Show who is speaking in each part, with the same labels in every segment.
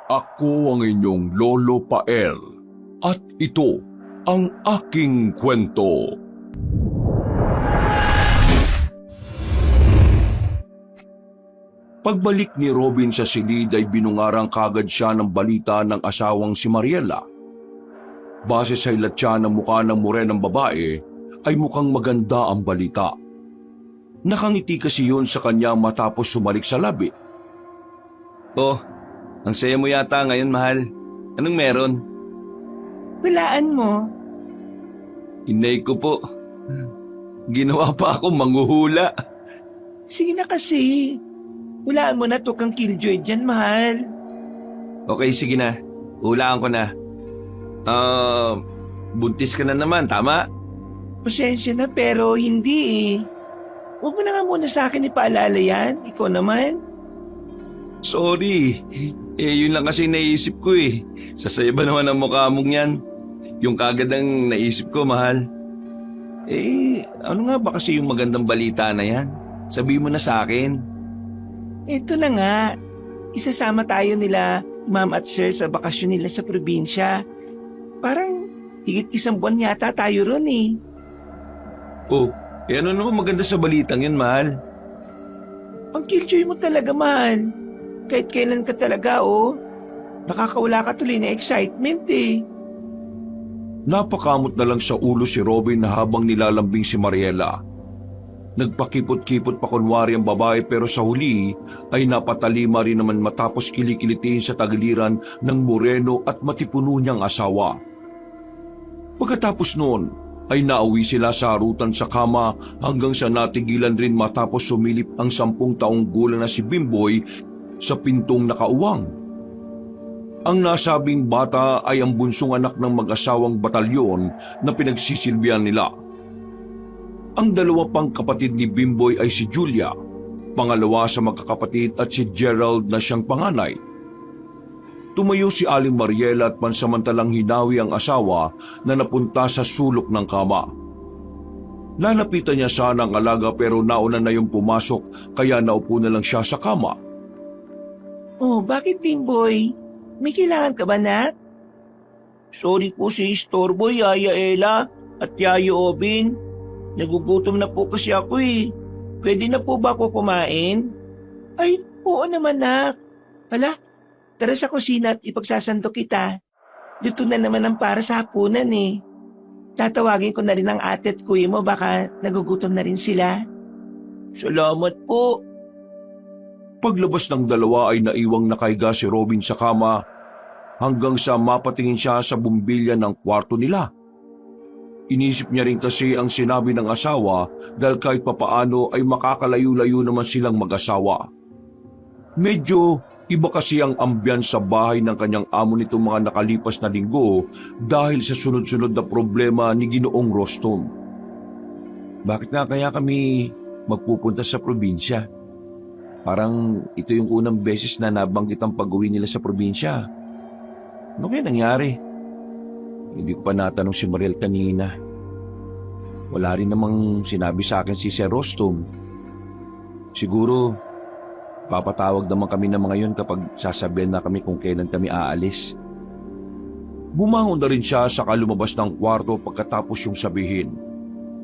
Speaker 1: Ako ang inyong Lolo Pael at ito ang aking kwento. Pagbalik ni Robin sa silid ay binungarang kagad siya ng balita ng asawang si Mariela. Base sa ilatya ng mukha ng morenang babae, ay mukhang maganda ang balita. Nakangiti kasi yun sa kanya matapos sumalik sa labi.
Speaker 2: Oh, ang saya mo yata ngayon, mahal. Anong meron?
Speaker 3: Walaan mo.
Speaker 2: Inay ko po. Ginawa pa ako manghuhula.
Speaker 3: Sige na kasi. Walaan mo na to kang killjoy dyan, mahal.
Speaker 2: Okay, sige na. Hulaan ko na. Buntis ka na naman, tama?
Speaker 3: Pasensya na pero hindi eh. Huwag mo na nga muna sa akin ipaalala yan. Ikaw naman.
Speaker 2: Sorry. Yun lang kasi naisip ko eh. Sasaya ba naman ang mukha mong yan? Yung kagad ang naisip ko, mahal. Ano nga ba kasi yung magandang balita na yan? Sabihin mo na sa akin.
Speaker 3: Ito na nga. Isasama tayo nila, ma'am at sir, sa bakasyon nila sa probinsya. Parang higit 1 buwan yata tayo ron eh.
Speaker 2: Oh, ano naman maganda sa balitang yun, mahal?
Speaker 3: Ang killjoy mo talaga, mahal. Kahit kailan ka talaga, oh. Nakakawala ka tuloy na excitement eh.
Speaker 1: Napakamot na lang sa ulo si Robin na habang nilalambing si Mariela. Nagpakipot-kipot pa kunwari ang babae pero sa huli ay napatalima rin naman matapos kilikilitin sa tagiliran ng moreno at matipuno niyang asawa. Pagkatapos noon ay nauwi sila sa arutan sa kama hanggang sa natigilan rin matapos sumilip ang 10 taong gulang na si Bimboy sa pintong nakauwang. Ang nasabing bata ay ang bunsong anak ng mag-asawang batalyon na pinagsisilbihan nila. Ang 2 pang kapatid ni Bimboy ay si Julia, pangalawa sa magkakapatid at si Gerald na siyang panganay. Tumayo si Aling Mariela at pansamantalang hinawi ang asawa na napunta sa sulok ng kama. Lalapitan niya sana ang alaga pero nauna na yung pumasok kaya naupo na lang siya sa kama.
Speaker 3: Oh, bakit Bimboy? May kailangan ka ba, nak? Sorry po si Istorbo, Yaya Ella at Yaya Obin. Nagugutom na po kasi ako eh. Pwede na po ba ako kumain? Ay, oo naman, nak. Hala, tara sa kusina at ipagsasanto kita. Dito na naman ang para sa hapunan eh. Tatawagin ko na rin ang ate at kuya mo, baka nagugutom na rin sila. Salamat po.
Speaker 1: Paglabas ng dalawa ay naiwang nakahiga si Robin sa kama hanggang sa mapatingin siya sa bumbilya ng kwarto nila. Inisip niya rin kasi ang sinabi ng asawa dahil kahit papaano ay makakalayo-layo naman silang mag-asawa. Medyo iba kasi ang ambyan sa bahay ng kanyang amo nitong mga nakalipas na linggo dahil sa sunod-sunod na problema ni Ginoong Rostom.
Speaker 2: Bakit na kaya kami magpupunta sa probinsya? Parang ito yung unang beses na nabanggit ang pag-uwi nila sa probinsya. Ano kaya nangyari? Hindi ko pa natanong si Mariel kanina. Wala rin namang sinabi sa akin si Sir Rostom. Siguro, papatawag naman kami ng mga yun kapag sasabihan na kami kung kailan kami aalis.
Speaker 1: Bumangon na rin siya saka lumabas ng kwarto pagkatapos yung sabihin.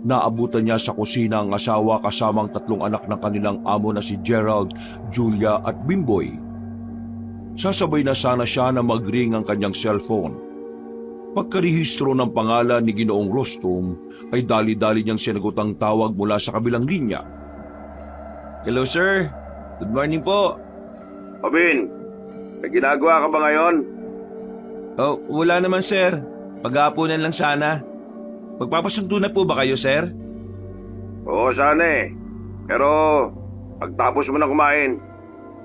Speaker 1: Naabutan niya sa kusina ang asawa kasamang 3 anak ng kanilang amo na si Gerald, Julia at Bimboy. Sasabay na sana siya na mag-ring ang kanyang cellphone. Pagkarehistro ng pangalan ni Ginoong Rostom ay dali-dali niyang sinagot ang tawag mula sa kabilang linya.
Speaker 2: Hello, sir. Good morning po.
Speaker 4: Robin, may ginagawa ka ba ngayon?
Speaker 2: Oh, wala naman, sir. Pag-aapunan lang sana. Magpapasunto na po ba kayo, sir?
Speaker 4: Oo, sana eh. Pero, pagtapos mo na kumain,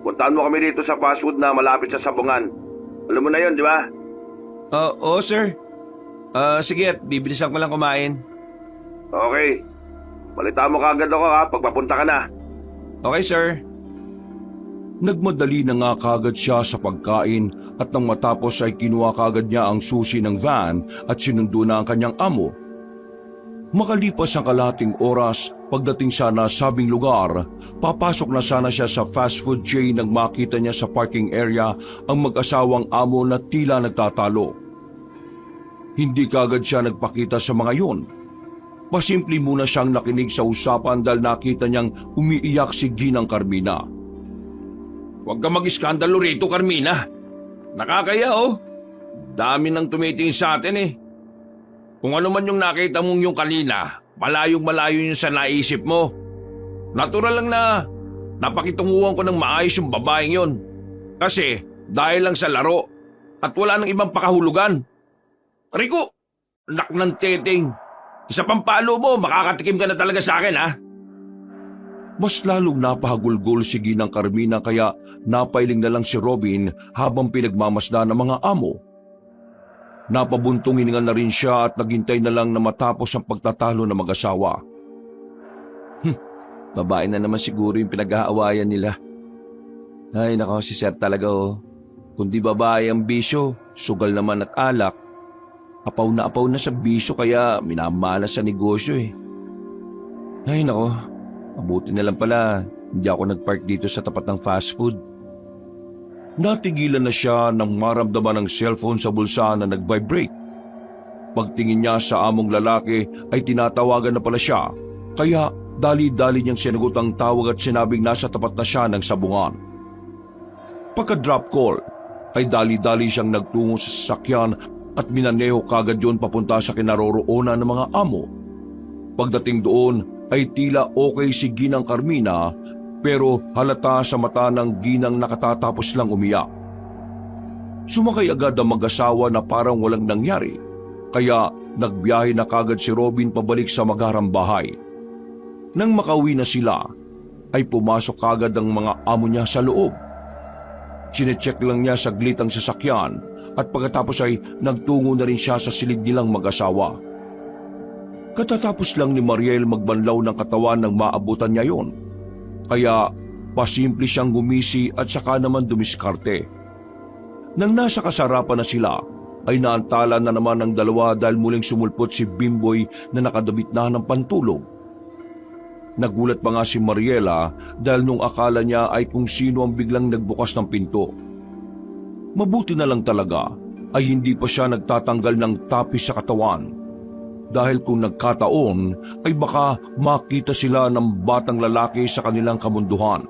Speaker 4: puntahan mo kami dito sa fast food na malapit sa Sabungan. Alam mo na yun, di ba?
Speaker 2: Oo, sir. Sige, at bibilisan ko lang kumain.
Speaker 4: Okay. Balitaan mo kaagad ako ha, pagpapunta ka na.
Speaker 2: Okay, sir.
Speaker 1: Nagmadali na nga kagad siya sa pagkain at nang matapos ay kinuha kagad niya ang susi ng van at sinundo na ang kanyang amo. Makalipas ang kalahating oras Pagdating sa nasabing lugar, papasok na sana siya sa fast food chain nang makita niya sa parking area ang mag-asawang amo na tila nagtatalo. Hindi kagad siya nagpakita sa mga yun. Pasimple muna siyang nakinig sa usapan dahil nakita niyang umiiyak si Ginang Carmina.
Speaker 2: Huwag ka mag-iskandalo rito, Carmina. Nakakaya oh. Dami nang tumitingin sa atin eh. Kung ano man yung nakita mong yung kanina, malayong malayo yun sa naisip mo. Natural lang na napakitunguhan ko ng maayos yung babaeng yun. Kasi dahil lang sa laro at wala nang ibang pakahulugan. Rico, nak ng teting. Isa pang palo mo, makakatikim ka na talaga sa akin ha.
Speaker 1: Mas lalong napahagulgol si Ginang Carmina kaya napailing na lang si Robin habang pinagmamasdan ng mga amo. Napabuntong hiningal na rin siya at naghintay na lang na matapos ang pagtatalo ng mag-asawa.
Speaker 2: Babae na naman siguro yung pinag-aawayan nila. Ay nako, si Sir talaga oh. Kundi babae ang bisyo, sugal naman at alak. Apaw na sa bisyo kaya minamalas sa negosyo eh. Ay nako, mabuti na lang pala hindi ako nagpark dito sa tapat ng fast food.
Speaker 1: Natigilan na siya nang maramdaman ng cellphone sa bulsa na nag-vibrate. Pagtingin niya sa among lalaki ay tinatawagan na pala siya, kaya dali-dali niyang sinagot ang tawag at sinabing nasa tapat na siya ng sabungan. Pagka-drop call ay dali-dali siyang nagtungo sa sasakyan at minaneho kagad yun papunta sa kinaroroonan ng mga amo. Pagdating doon ay tila okay si Ginang Carmina pero halata sa mata ng Ginang nakatatapos lang umiyak. Sumakay agad ang mag-asawa na parang walang nangyari kaya nagbiyahe na kagad si Robin pabalik sa magarang bahay. Nang makauwi na sila ay pumasok kagad ang mga amo niya sa loob. Chinecheck lang niya saglit ang sasakyan at pagkatapos ay nagtungo na rin siya sa silid nilang mag-asawa. Katatapos lang ni Mariel magbanlaw ng katawan nang maabutan niya yon. Kaya pasimple siyang gumisi at saka naman dumiskarte. Nang nasa kasarapan na sila ay naantala na naman ng dalawa dahil muling sumulpot si Bimboy na nakadabit na ng pantulog. Nagulat pa nga si Mariela dahil nung akala niya ay kung sino ang biglang nagbukas ng pinto. Mabuti na lang talaga ay hindi pa siya nagtatanggal ng tapis sa katawan. Dahil kung nagkataon ay baka makita sila ng batang lalaki sa kanilang kamunduhan.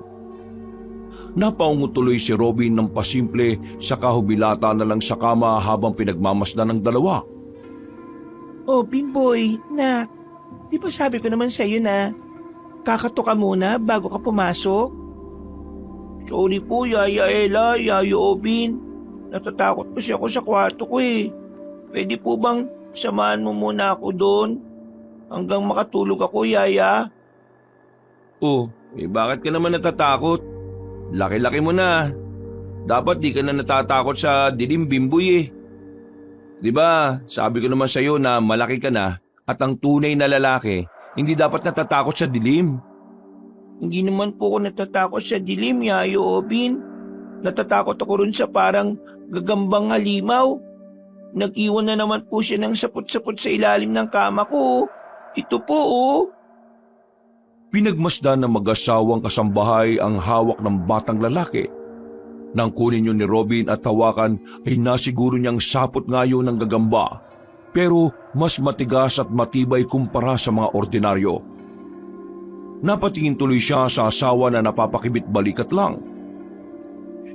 Speaker 1: Napaungo tuloy si Robin ng pasimple sa kahubilata na lang sa kama habang pinagmamasdan ng dalawa.
Speaker 3: Oh, Bimboy, na, di ba sabi ko naman sa'yo na kakato ka muna bago ka pumasok? Sorry po, Yaya Ella, Yaya Obin. Natatakot kasi ako sa kwarto ko eh. Pwede po bang samahan mo muna ako doon hanggang makatulog ako, Yaya?
Speaker 2: Oh, bakit ka naman natatakot? Laki-laki mo na. Dapat di ka na natatakot sa dilim, Bimboy eh. Di ba, sabi ko naman sa'yo na malaki ka na at ang tunay na lalaki, hindi dapat natatakot sa dilim.
Speaker 3: Hindi naman po ako natatakot sa dilim, Yaya Obin. Natatakot ako rin sa parang gagambang halimaw. Nag-iwan na naman po siya ng sapot-sapot sa ilalim ng kama ko. Ito po oh.
Speaker 1: Pinagmasdan ng mag-asawang kasambahay ang hawak ng batang lalaki. Nang kunin yun ni Robin at tawakan ay nasiguro niyang sapot nga yun ng gagamba. Pero mas matigas at matibay kumpara sa mga ordinaryo. Napatingin tuloy siya sa asawa na napapakibit balikat lang.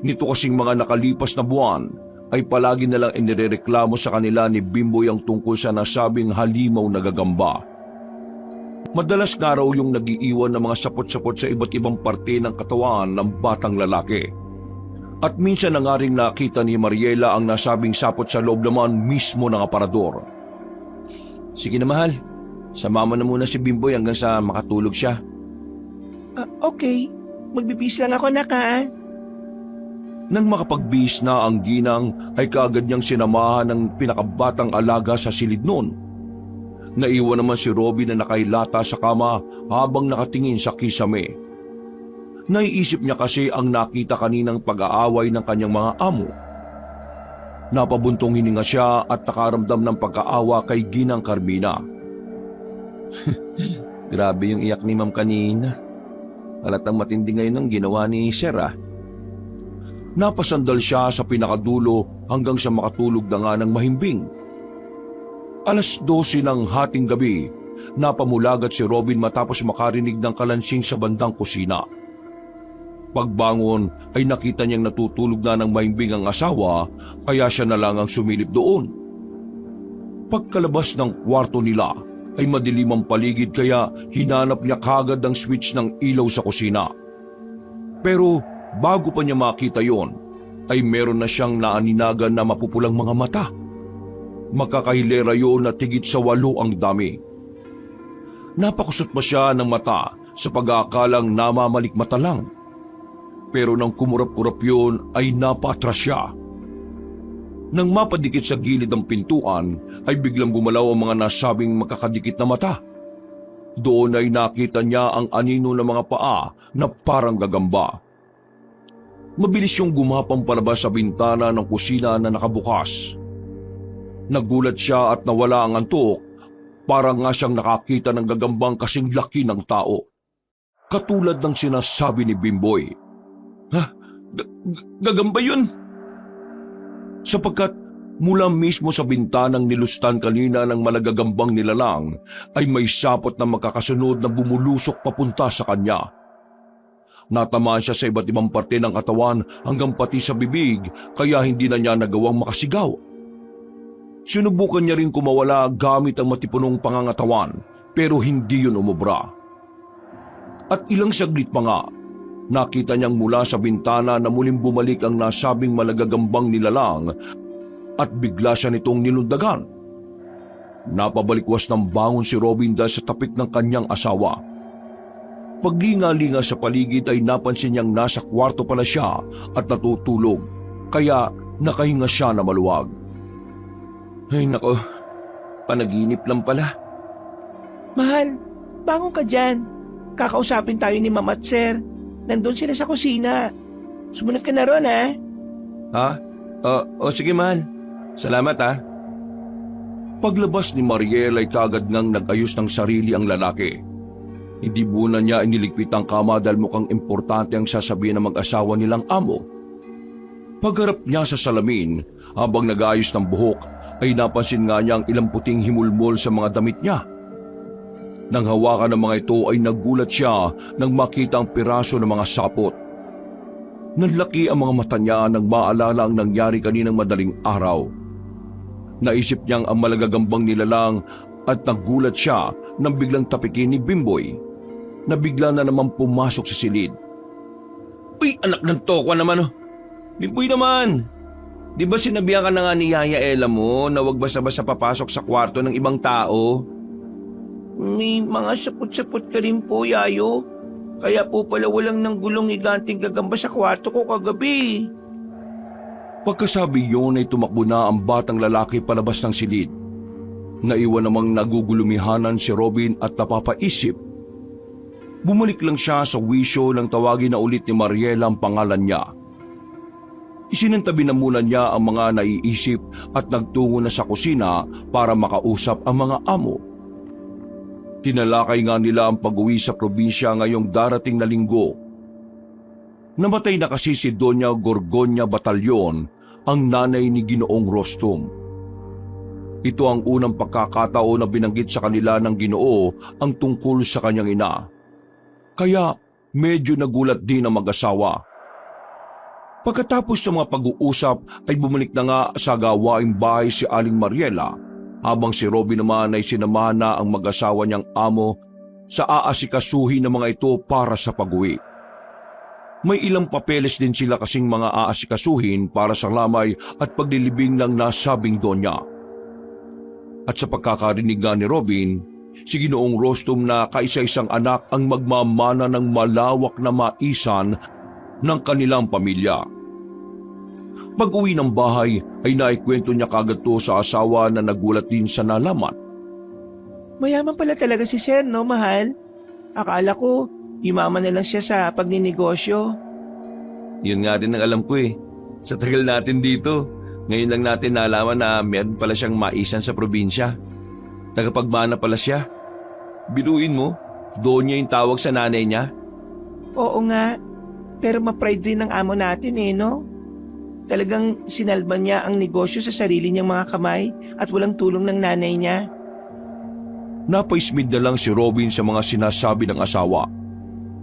Speaker 1: Nito kasing mga nakalipas na buwan ay palagi nalang inirereklamo sa kanila ni Bimboy ang tungkol sa nasabing halimaw na gagamba. Madalas nga raw yung nagiiwan ng mga sapot-sapot sa iba't ibang parte ng katawan ng batang lalaki. At minsan na nga rin nakita ni Mariela ang nasabing sapot sa loob naman mismo ng aparador.
Speaker 2: Sige na mahal, sumama na muna si Bimboy hanggang sa makatulog siya.
Speaker 3: Okay, magbibis lang ako naka.
Speaker 1: Nang makapagbihis na ang Ginang ay kaagad niyang sinamahan ng pinakabatang alaga sa silid noon. Naiwan naman si Robin na nakailata sa kama habang nakatingin sa kisame. Naiisip niya kasi ang nakita kaninang pag-aaway ng kanyang mga amo. Napabuntong hininga siya at nakaramdam ng pagkaawa kay Ginang Carmina.
Speaker 2: Grabe yung iyak ni Ma'am kanina. Halatang matindi ngayon ang ginawa ni Sir ah.
Speaker 1: Napasandal siya sa pinakadulo hanggang sa makatulog na nga ng mahimbing. 12:00 ng hating gabi, napamulagat si Robin matapos makarinig ng kalansing sa bandang kusina. Pagbangon ay nakita niyang natutulog na ng mahimbing ang asawa, kaya siya na lang ang sumilip doon. Pagkalabas ng kwarto nila ay madilim ang paligid kaya hinanap niya kagad ang switch ng ilaw sa kusina. Pero bago pa niya makita yon, ay meron na siyang naaninagan na mapupulang mga mata. Makakahilera yon na tigit sa 8 ang dami. Napakusot pa siya ng mata sa pag-aakalang namamalikmata lang. Pero nang kumurap-kurap yun ay napaatras siya. Nang mapadikit sa gilid ng pintuan ay biglang gumalaw ang mga nasabing makakadikit na mata. Doon ay nakita niya ang anino ng mga paa na parang gagamba. Mabilis siyang gumapang palabas sa bintana ng kusina na nakabukas. Nagulat siya at nawala ang antok, parang nga siyang nakakita ng gagambang kasing laki ng tao. Katulad ng sinasabi ni Bimboy. Ha? Gagamba yun? Sapagkat mula mismo sa bintanang nilustan kanina ng malagagambang nilalang ay may sapot na magkakasunod na bumulusok papunta sa kanya. Natamaan siya sa iba't ibang parte ng katawan hanggang pati sa bibig kaya hindi na niya nagawang makasigaw. Sinubukan niya rin kumawala gamit ang matipunong pangangatawan pero hindi yun umubra. At ilang saglit pa nga, nakita niyang mula sa bintana na muling bumalik ang nasabing malagagambang nilalang at bigla siya nitong nilundagan. Napabalikwas ng bangon si Robin dahil sa tapik ng kanyang asawa. Paglinga-linga sa paligid ay napansin niyang nasa kwarto pala siya at natutulog, kaya nakahinga siya na maluwag. Ay nako, panaginip lang pala.
Speaker 3: Mahal, bangon ka dyan. Kakausapin tayo ni Mama at Sir. Nandun sila sa kusina. Sumunod ka na ron, ha?
Speaker 2: Ha? Sige mahal. Salamat ha.
Speaker 1: Paglabas ni Mariel ay kagad ngang nag-ayos ng sarili ang lalaki. Hindi muna niya iniligpit ang kama dahil mukhang importante ang sasabihin ng mag-asawa nilang amo. Pagharap niya sa salamin, habang nag-ayos ng buhok, ay napansin nga niya ang ilang puting himulmol sa mga damit niya. Nang hawakan ng mga ito ay nagulat siya nang makita ang piraso ng mga sapot. Nanlaki ang mga mata niya nang maalala ang nangyari kaninang madaling araw. Naisip niyang ang malagagambang nilalang at nagulat siya nang biglang tapikin ni Bimboy na bigla na naman pumasok sa silid.
Speaker 2: Uy, anak ng tokwa naman oh. Bimboy naman! Di ba sinabihan ka na nga ni Yaya Ella mo na wag basta-basta papasok sa kwarto ng ibang tao?
Speaker 3: May mga sapot-sapot ka rin po, Yayo. Kaya po pala walang nanggulong higanting gagamba sa kwarto ko kagabi.
Speaker 1: Pagkasabi yun ay tumakbo na ang batang lalaki palabas ng silid. Naiwan namang nagugulumihanan si Robin at napapaisip. Bumalik lang siya sa wisyo nang tawagin na ulit ni Mariela ang pangalan niya. Isinantabi na muna niya ang mga naiisip at nagtungo na sa kusina para makausap ang mga amo. Tinalakay nga nila ang pag-uwi sa probinsya ngayong darating na linggo. Namatay na kasi si Doña Gorgonya Batalyon, ang nanay ni Ginoong Rostum. Ito ang unang pagkakataon na binanggit sa kanila ng Ginoo ang tungkol sa kanyang ina. Kaya medyo nagulat din ang mag-asawa. Pagkatapos ng mga pag-uusap ay bumalik na nga sa gawaing bahay si Aling Mariela, habang si Robin naman ay sinamahan na ang mag-asawa niyang amo sa aasikasuhin ng mga ito para sa pag-uwi. May ilang papeles din sila kasing mga aasikasuhin para sa lamay at paglilibing ng nasabing donya. At sa pagkakarinig nga ni Robin, si Ginoong Rostum na kaisa-isang anak ang magmamana ng malawak na maisan ng kanilang pamilya. Pag-uwi ng bahay ay naikwento niya kagad to sa asawa na nagulat din sa nalaman.
Speaker 3: Mayaman pala talaga si Sir, no, mahal? Akala ko, yumaman na lang siya sa pagninegosyo.
Speaker 2: Yun nga din ang alam ko eh. Sa tagal natin dito, ngayon lang natin nalaman na meron pala siyang maisan sa probinsya. Tagapagmana pala siya. Biruin mo, Donya yung tawag sa nanay niya?
Speaker 3: Oo nga, pero ma-pride rin ng amo natin no? Talagang sinalban niya ang negosyo sa sarili niyang mga kamay at walang tulong ng nanay niya.
Speaker 1: Napaismid na lang si Robin sa mga sinasabi ng asawa.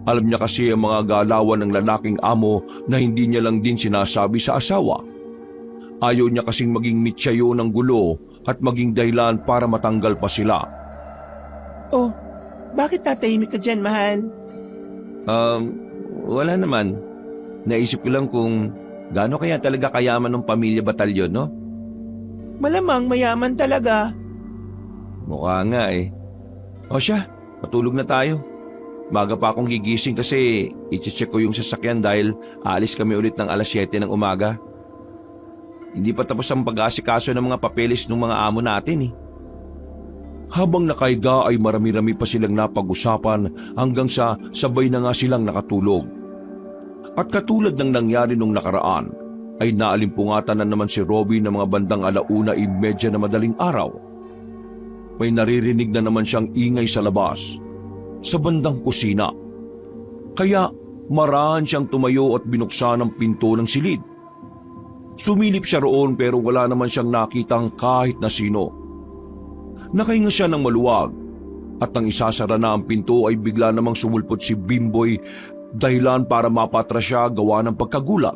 Speaker 1: Alam niya kasi ang mga galawan ng lalaking amo na hindi niya lang din sinasabi sa asawa. Ayaw niya kasing maging mityayo ng gulo at maging dahilan para matanggal pa sila.
Speaker 3: Oh, bakit tatahimik ka dyan, mahal?
Speaker 2: Wala naman. Naisip ko lang kung gaano kaya talaga kayaman ng pamilya Batalyon, no?
Speaker 3: Malamang mayaman talaga.
Speaker 2: Mukha nga eh. O siya, matulog na tayo. Maga pa akong gigising kasi i-check ko yung sasakyan dahil aalis kami ulit ng alas 7 ng umaga. Hindi pa tapos ang pag-aasikaso ng mga papeles ng mga amo natin eh.
Speaker 1: Habang nakaiga ay marami-rami pa silang napag-usapan hanggang sa sabay na nga silang nakatulog. At katulad ng nangyari nung nakaraan, ay naalimpungatan na naman si Robin ng mga bandang 1:30 na madaling araw. May naririnig na naman siyang ingay sa labas, sa bandang kusina. Kaya marahan siyang tumayo at binuksan ang pinto ng silid. Sumilip siya roon pero wala naman siyang nakitang kahit na sino. Nakahinga siya ng maluwag at nang isasara na ang pinto ay bigla namang sumulpot si Bimboy dahilan para mapatras siya gawa ng pagkagulat.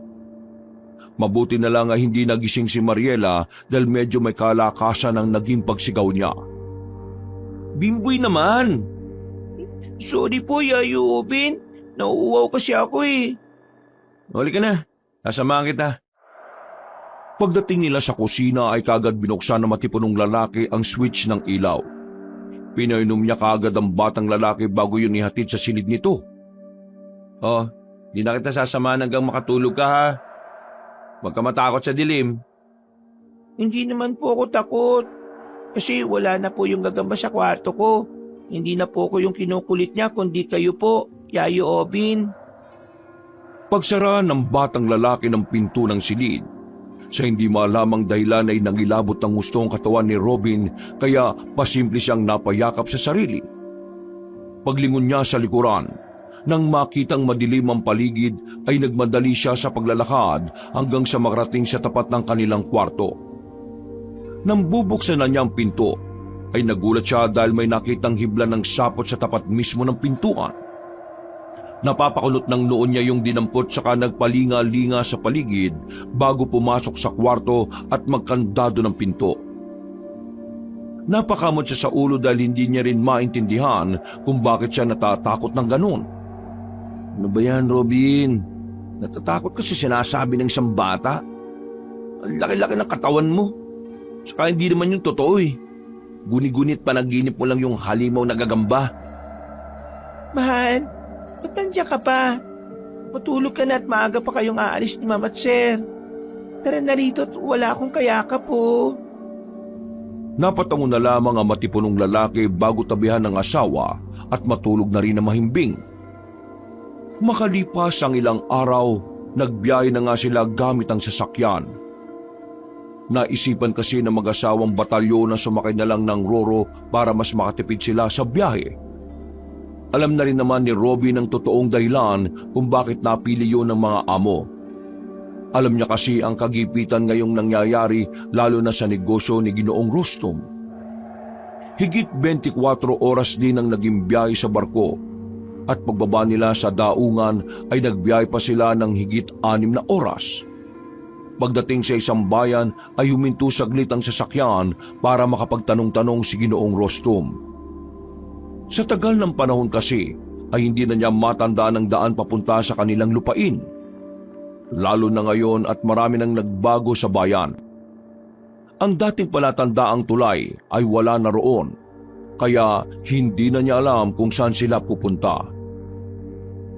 Speaker 1: Mabuti na lang ay hindi nagising si Mariela dahil medyo may kalakasan ang naging pagsigaw niya.
Speaker 3: Bimboy naman! Sorry po, Yayo Obin. Nauuwaw kasi ako eh.
Speaker 2: Huli ka na. Sasamahan kita.
Speaker 1: Pagdating nila sa kusina ay kagad binuksan ng matipunong lalaki ang switch ng ilaw. Pinainom niya kagad ang batang lalaki bago yun ihatid sa silid nito.
Speaker 2: Oh, di na kita sasamahan hanggang makatulog ka ha. Huwag ka matakot sa dilim.
Speaker 3: Hindi naman po ako takot. Kasi wala na po yung gagamba sa kwarto ko. Hindi na po ako yung kinukulit niya kundi kayo po, Yayo Obin.
Speaker 1: Pagsara ng batang lalaki ng pinto ng silid, sa hindi malamang dahilan ay nangilabot ang gustong katawan ni Robin kaya pasimple siyang napayakap sa sarili. Paglingon niya sa likuran, nang makitang madilim ang paligid ay nagmadali siya sa paglalakad hanggang sa makarating sa tapat ng kanilang kwarto. Nang bubuksan na niya ang pinto, ay nagulat siya dahil may nakitang hibla ng sapot sa tapat mismo ng pintuan. Napapakulot ng noon niya yung dinampot saka nagpalinga-linga sa paligid bago pumasok sa kwarto at magkandado ng pinto. Napakamot siya sa ulo dahil hindi niya rin maintindihan kung bakit siya natatakot ng ganun.
Speaker 2: Ano ba yan, Robin? Natatakot ka sa sinasabi ng isang bata? Ang laki-laki ng katawan mo. Saka hindi naman yung totoo eh. Guni-gunit panaginip mo lang yung halimaw na gagamba.
Speaker 3: Mahal, ba't nandiyan ka pa? Matulog ka na at maaga pa kayong aalis ni Mama at Sir. Tara na rito at wala akong kayakap po.
Speaker 1: Napatango na lamang ang matipunong lalaki bago tabihan ng asawa at matulog na rin na mahimbing. Makalipas ang ilang araw, nagbiyahe na nga sila gamit ang sasakyan. Naisipan kasi ng mag-asawang batalyon na sumakay na lang ng Roro para mas makatipid sila sa biyahe. Alam na rin naman ni Robin ang totoong dahilan kung bakit napili yun ng mga amo. Alam niya kasi ang kagipitan ngayong nangyayari lalo na sa negosyo ni Ginoong Rustom. Higit 24 oras din ang naging biyahe sa barko at pagbaba nila sa daungan ay nagbiyahe pa sila ng higit 6 na oras. Pagdating sa isang bayan ay huminto saglit ang sasakyan para makapagtanong-tanong si Ginoong Rustom. Sa tagal ng panahon kasi ay hindi na niya matandaan ang daan papunta sa kanilang lupain. Lalo na ngayon at marami nang nagbago sa bayan. Ang dating palatandaang tulay ay wala na roon, kaya hindi na niya alam kung saan sila pupunta.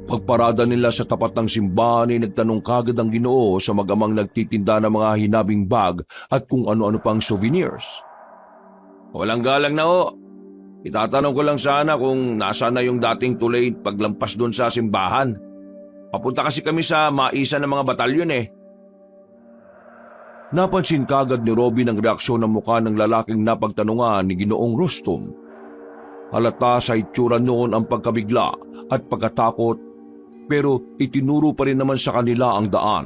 Speaker 1: Pagparada nila sa tapat ng simbahan ay nagtanong kagad ang Ginoo sa mag-amang nagtitinda ng mga hinabing bag at kung ano-ano pang souvenirs.
Speaker 2: Walang galang na ho. Itatanong ko lang sana kung nasaan na yung dating tulay paglampas doon sa simbahan. Papunta kasi kami sa maisa ng mga batalyon eh.
Speaker 1: Napansin kagad ni Robin ang reaksyon ng mukha ng lalaking napagtanungan ni Ginoong Rustom. Halata sa itsura noon ang pagkabigla at pagkatakot, pero itinuro pa rin naman sa kanila ang daan.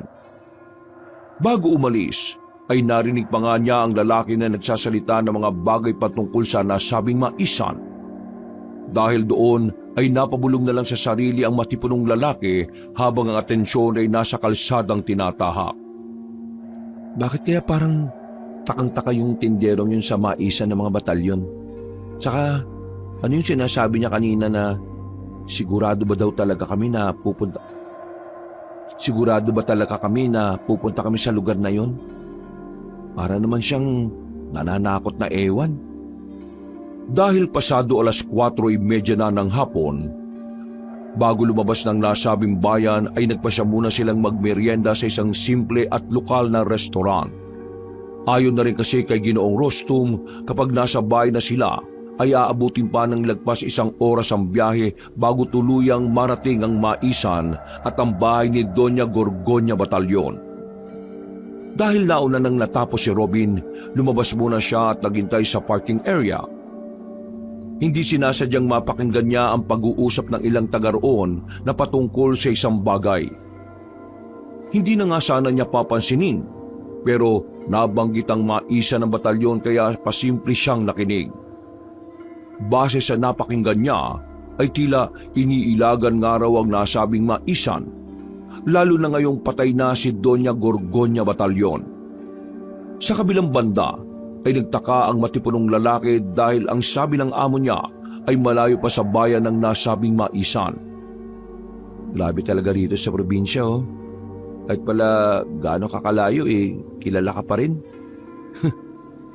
Speaker 1: Bago umalis, ay narinig pa nga niya ang lalaki na nagsasalita ng mga bagay patungkol sa nasabing maisan. Dahil doon ay napabulong na lang sa sarili ang matipunong lalaki habang ang atensyon ay nasa kalsadang tinatahak.
Speaker 2: Bakit kaya parang takang-taka yung tinderong yun sa maisan ng mga batalyon? Tsaka, ano yung sinasabi niya kanina na sigurado ba talaga kami na pupunta kami sa lugar na yon? Para naman siyang nananakot na ewan.
Speaker 1: Dahil pasado 4:30 na ng hapon, bago lumabas ng nasabing bayan ay nagpasya muna silang magmerienda sa isang simple at lokal na restaurant. Ayon na rin kasi kay Ginoong Rostum, kapag nasa bayan na sila, ay aabutin pa ng lagpas 1 oras ang biyahe bago tuluyang marating ang maisan at ang bahay ni Doña Gorgonya Batalyon. Dahil nauna nang natapos si Robin, lumabas muna siya at naghintay sa parking area. Hindi sinasadyang mapakinggan niya ang pag-uusap ng ilang taga roon na patungkol sa isang bagay. Hindi na nga sana niya papansinin, pero nabanggit ang maisa ng batalyon kaya pasimple siyang nakinig. Base sa napakinggan niya, ay tila iniilagan nga raw ang nasabing maisan, lalo na ngayong patay na si Doña Gorgonya Batalyon. Sa kabilang banda, ay nagtaka ang matipunong lalaki dahil ang sabi ng amo niya ay malayo pa sa bayan ng nasabing maisan.
Speaker 2: Grabe talaga rito sa probinsya, oh. Kahit pala gaano kakalayo, kilala ka pa rin.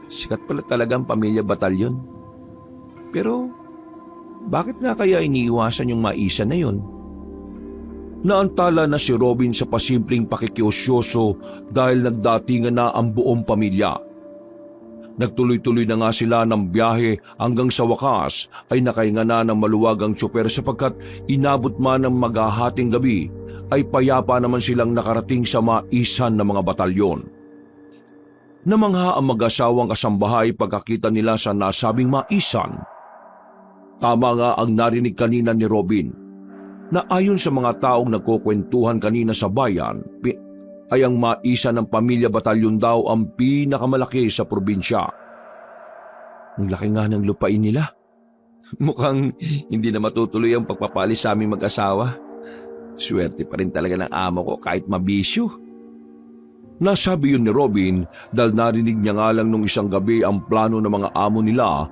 Speaker 2: Sikat pala talaga ang pamilya Batalyon. Pero, bakit nga kaya iniiwasan yung maisan na yun?
Speaker 1: Naantala na si Robin sa pasimpleng pakikiusyoso dahil nagdatingan na ang buong pamilya. Nagtuloy-tuloy na nga sila ng biyahe hanggang sa wakas ay nakahinga na ng maluwag ang tsoper sapagkat inabot man ng maghahating gabi ay payapa naman silang nakarating sa maisan ng mga batalyon. Namangha ang mag-asawang kasambahay pagkakita nila sa nasabing maisan. Tama nga ang narinig kanina ni Robin na ayon sa mga taong nagkukwentuhan kanina sa bayan, ay ang maisa ng pamilya Batalyon daw ang pinakamalaki sa probinsya.
Speaker 2: Ang laki nga ng lupain nila. Mukhang hindi na matutuloy ang pagpapalis sa aming mag-asawa. Swerte pa rin talaga ng amo ko kahit mabisyo.
Speaker 1: Nasabi yun ni Robin dahil narinig niya nga lang nung isang gabi ang plano ng mga amo nila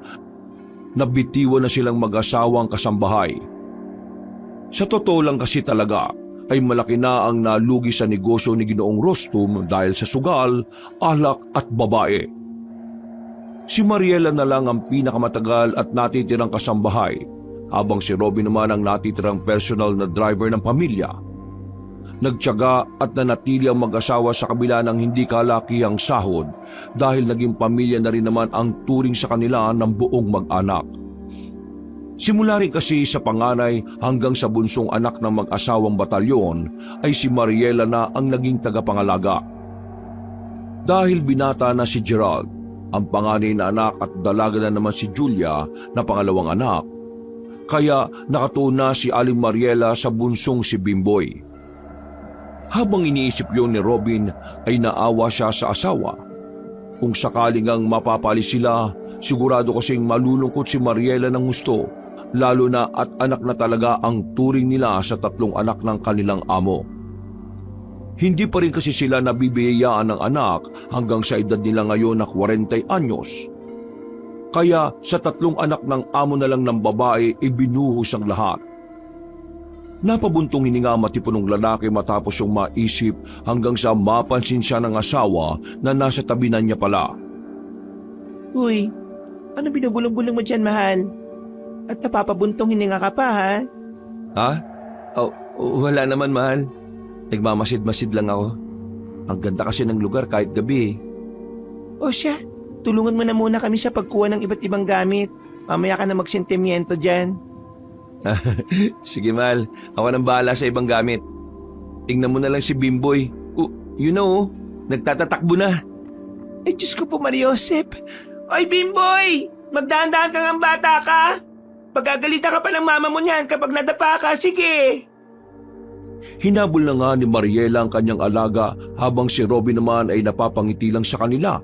Speaker 1: na bitiwan na silang mag-asawang kasambahay. Sa totoo lang kasi talaga, ay malaki na ang nalugi sa negosyo ni Ginoong Rostum dahil sa sugal, alak at babae. Si Mariela na lang ang pinakamatagal at natitirang kasambahay, habang si Robin naman ang natitirang personal na driver ng pamilya. Nagtiyaga at nanatili ang mag-asawa sa kabila ng hindi kalakihang sahod dahil naging pamilya na rin naman ang turing sa kanila ng buong mag-anak. Simula rin kasi sa panganay hanggang sa bunsong anak ng mag-asawang Batalyon ay si Mariela na ang naging tagapangalaga. Dahil binata na si Gerald, ang panganay na anak at dalaga na naman si Julia na pangalawang anak, kaya nakatuna si Aling Mariela sa bunsong si Bimboy. Habang iniisip yun ni Robin ay naawa siya sa asawa. Kung sakaling ang mapapalis sila, sigurado kasing malulungkot si Mariela ng gusto, lalo na at anak na talaga ang turing nila sa 3 anak ng kanilang amo. Hindi pa rin kasi sila nabibiyayaan ng anak hanggang sa edad nila ngayon na 40 anyos. Kaya sa 3 anak ng amo na lang ng babae ibinuhos ang lahat. Napabuntong hininga matipunong lalaki matapos yung maisip hanggang sa mapansin siya ng asawa na nasa tabinan niya pala.
Speaker 3: Uy, ano binubulong-bulong mo dyan, mahal? At napapabuntong hininga ka pa, ha?
Speaker 2: Ha? Oh, wala naman, mahal. Nagmamasid-masid lang ako. Ang ganda kasi ng lugar kahit gabi.
Speaker 3: O siya, tulungan mo na muna kami sa pagkuha ng iba't ibang gamit. Mamaya ka na magsentimiento dyan.
Speaker 2: Sige, mahal. Ako nang bahala sa ibang gamit. Tingnan mo na lang si Bimboy. Nagtatatakbo na.
Speaker 3: Eh, Diyos ko po, Mariosep. Oy, Bimboy! Magdahan-dahan kang ang bata ka! Pagagalitan ka pa ng mama mo niyan kapag nadapa ka. Sige!
Speaker 1: Hinabol na nga ni Mariela ang kanyang alaga habang si Robin naman ay napapangiti lang sa kanila.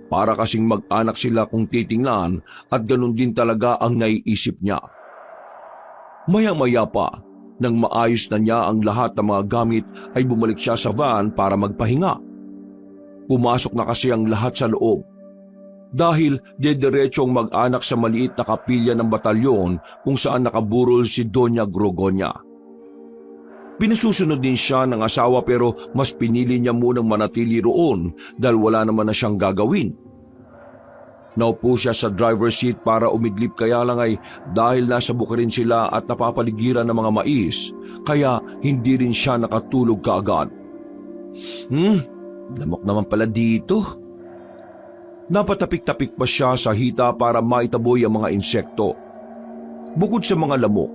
Speaker 1: Para kasing mag-anak sila kung titingnan at ganun din talaga ang naiisip niya. Maya-maya pa, nang maayos na niya ang lahat ng mga gamit ay bumalik siya sa van para magpahinga. Pumasok na kasi ang lahat sa loob. Dahil dediretsyong mag-anak sa maliit na kapilya ng batalyon kung saan nakaburol si Doña Grogonia. Pinasusunod din siya ng asawa pero mas pinili niya munang manatili roon dahil wala naman na siyang gagawin. Naupo siya sa driver's seat para umidlip kaya lang ay dahil nasa bukirin sila at napapaligiran ng mga mais, kaya hindi rin siya nakatulog kaagad.
Speaker 2: Lamok naman pala dito.
Speaker 1: Napatapik-tapik pa siya sa hita para maitaboy ang mga insekto. Bukod sa mga lamok,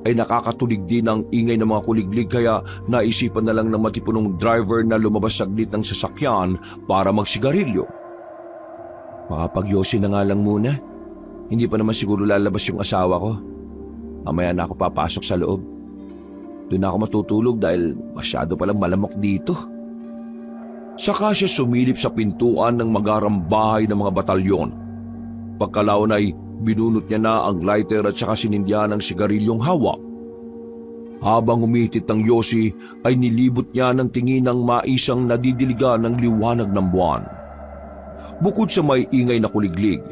Speaker 1: ay nakakatulig din ang ingay ng mga kuliglig kaya naisipan na lang ng matipunong driver na lumabas saglit ng sasakyan para magsigarilyo.
Speaker 2: Makapagyosi na nga lang muna. Hindi pa naman siguro lalabas yung asawa ko. Mamaya na ako papasok sa loob. Doon na ako matutulog dahil masyado palang malamok dito.
Speaker 1: Saka siya sumilip sa pintuan ng magarang bahay ng mga batalyon. Pagkalaon ay binunot niya na ang lighter at saka sinindyan ng sigarilyong hawak. Habang umitit ang yosi ay nilibot niya ng tingin ng maisang nadidiligan ng liwanag ng buwan. Bukod sa may ingay na kuliglig,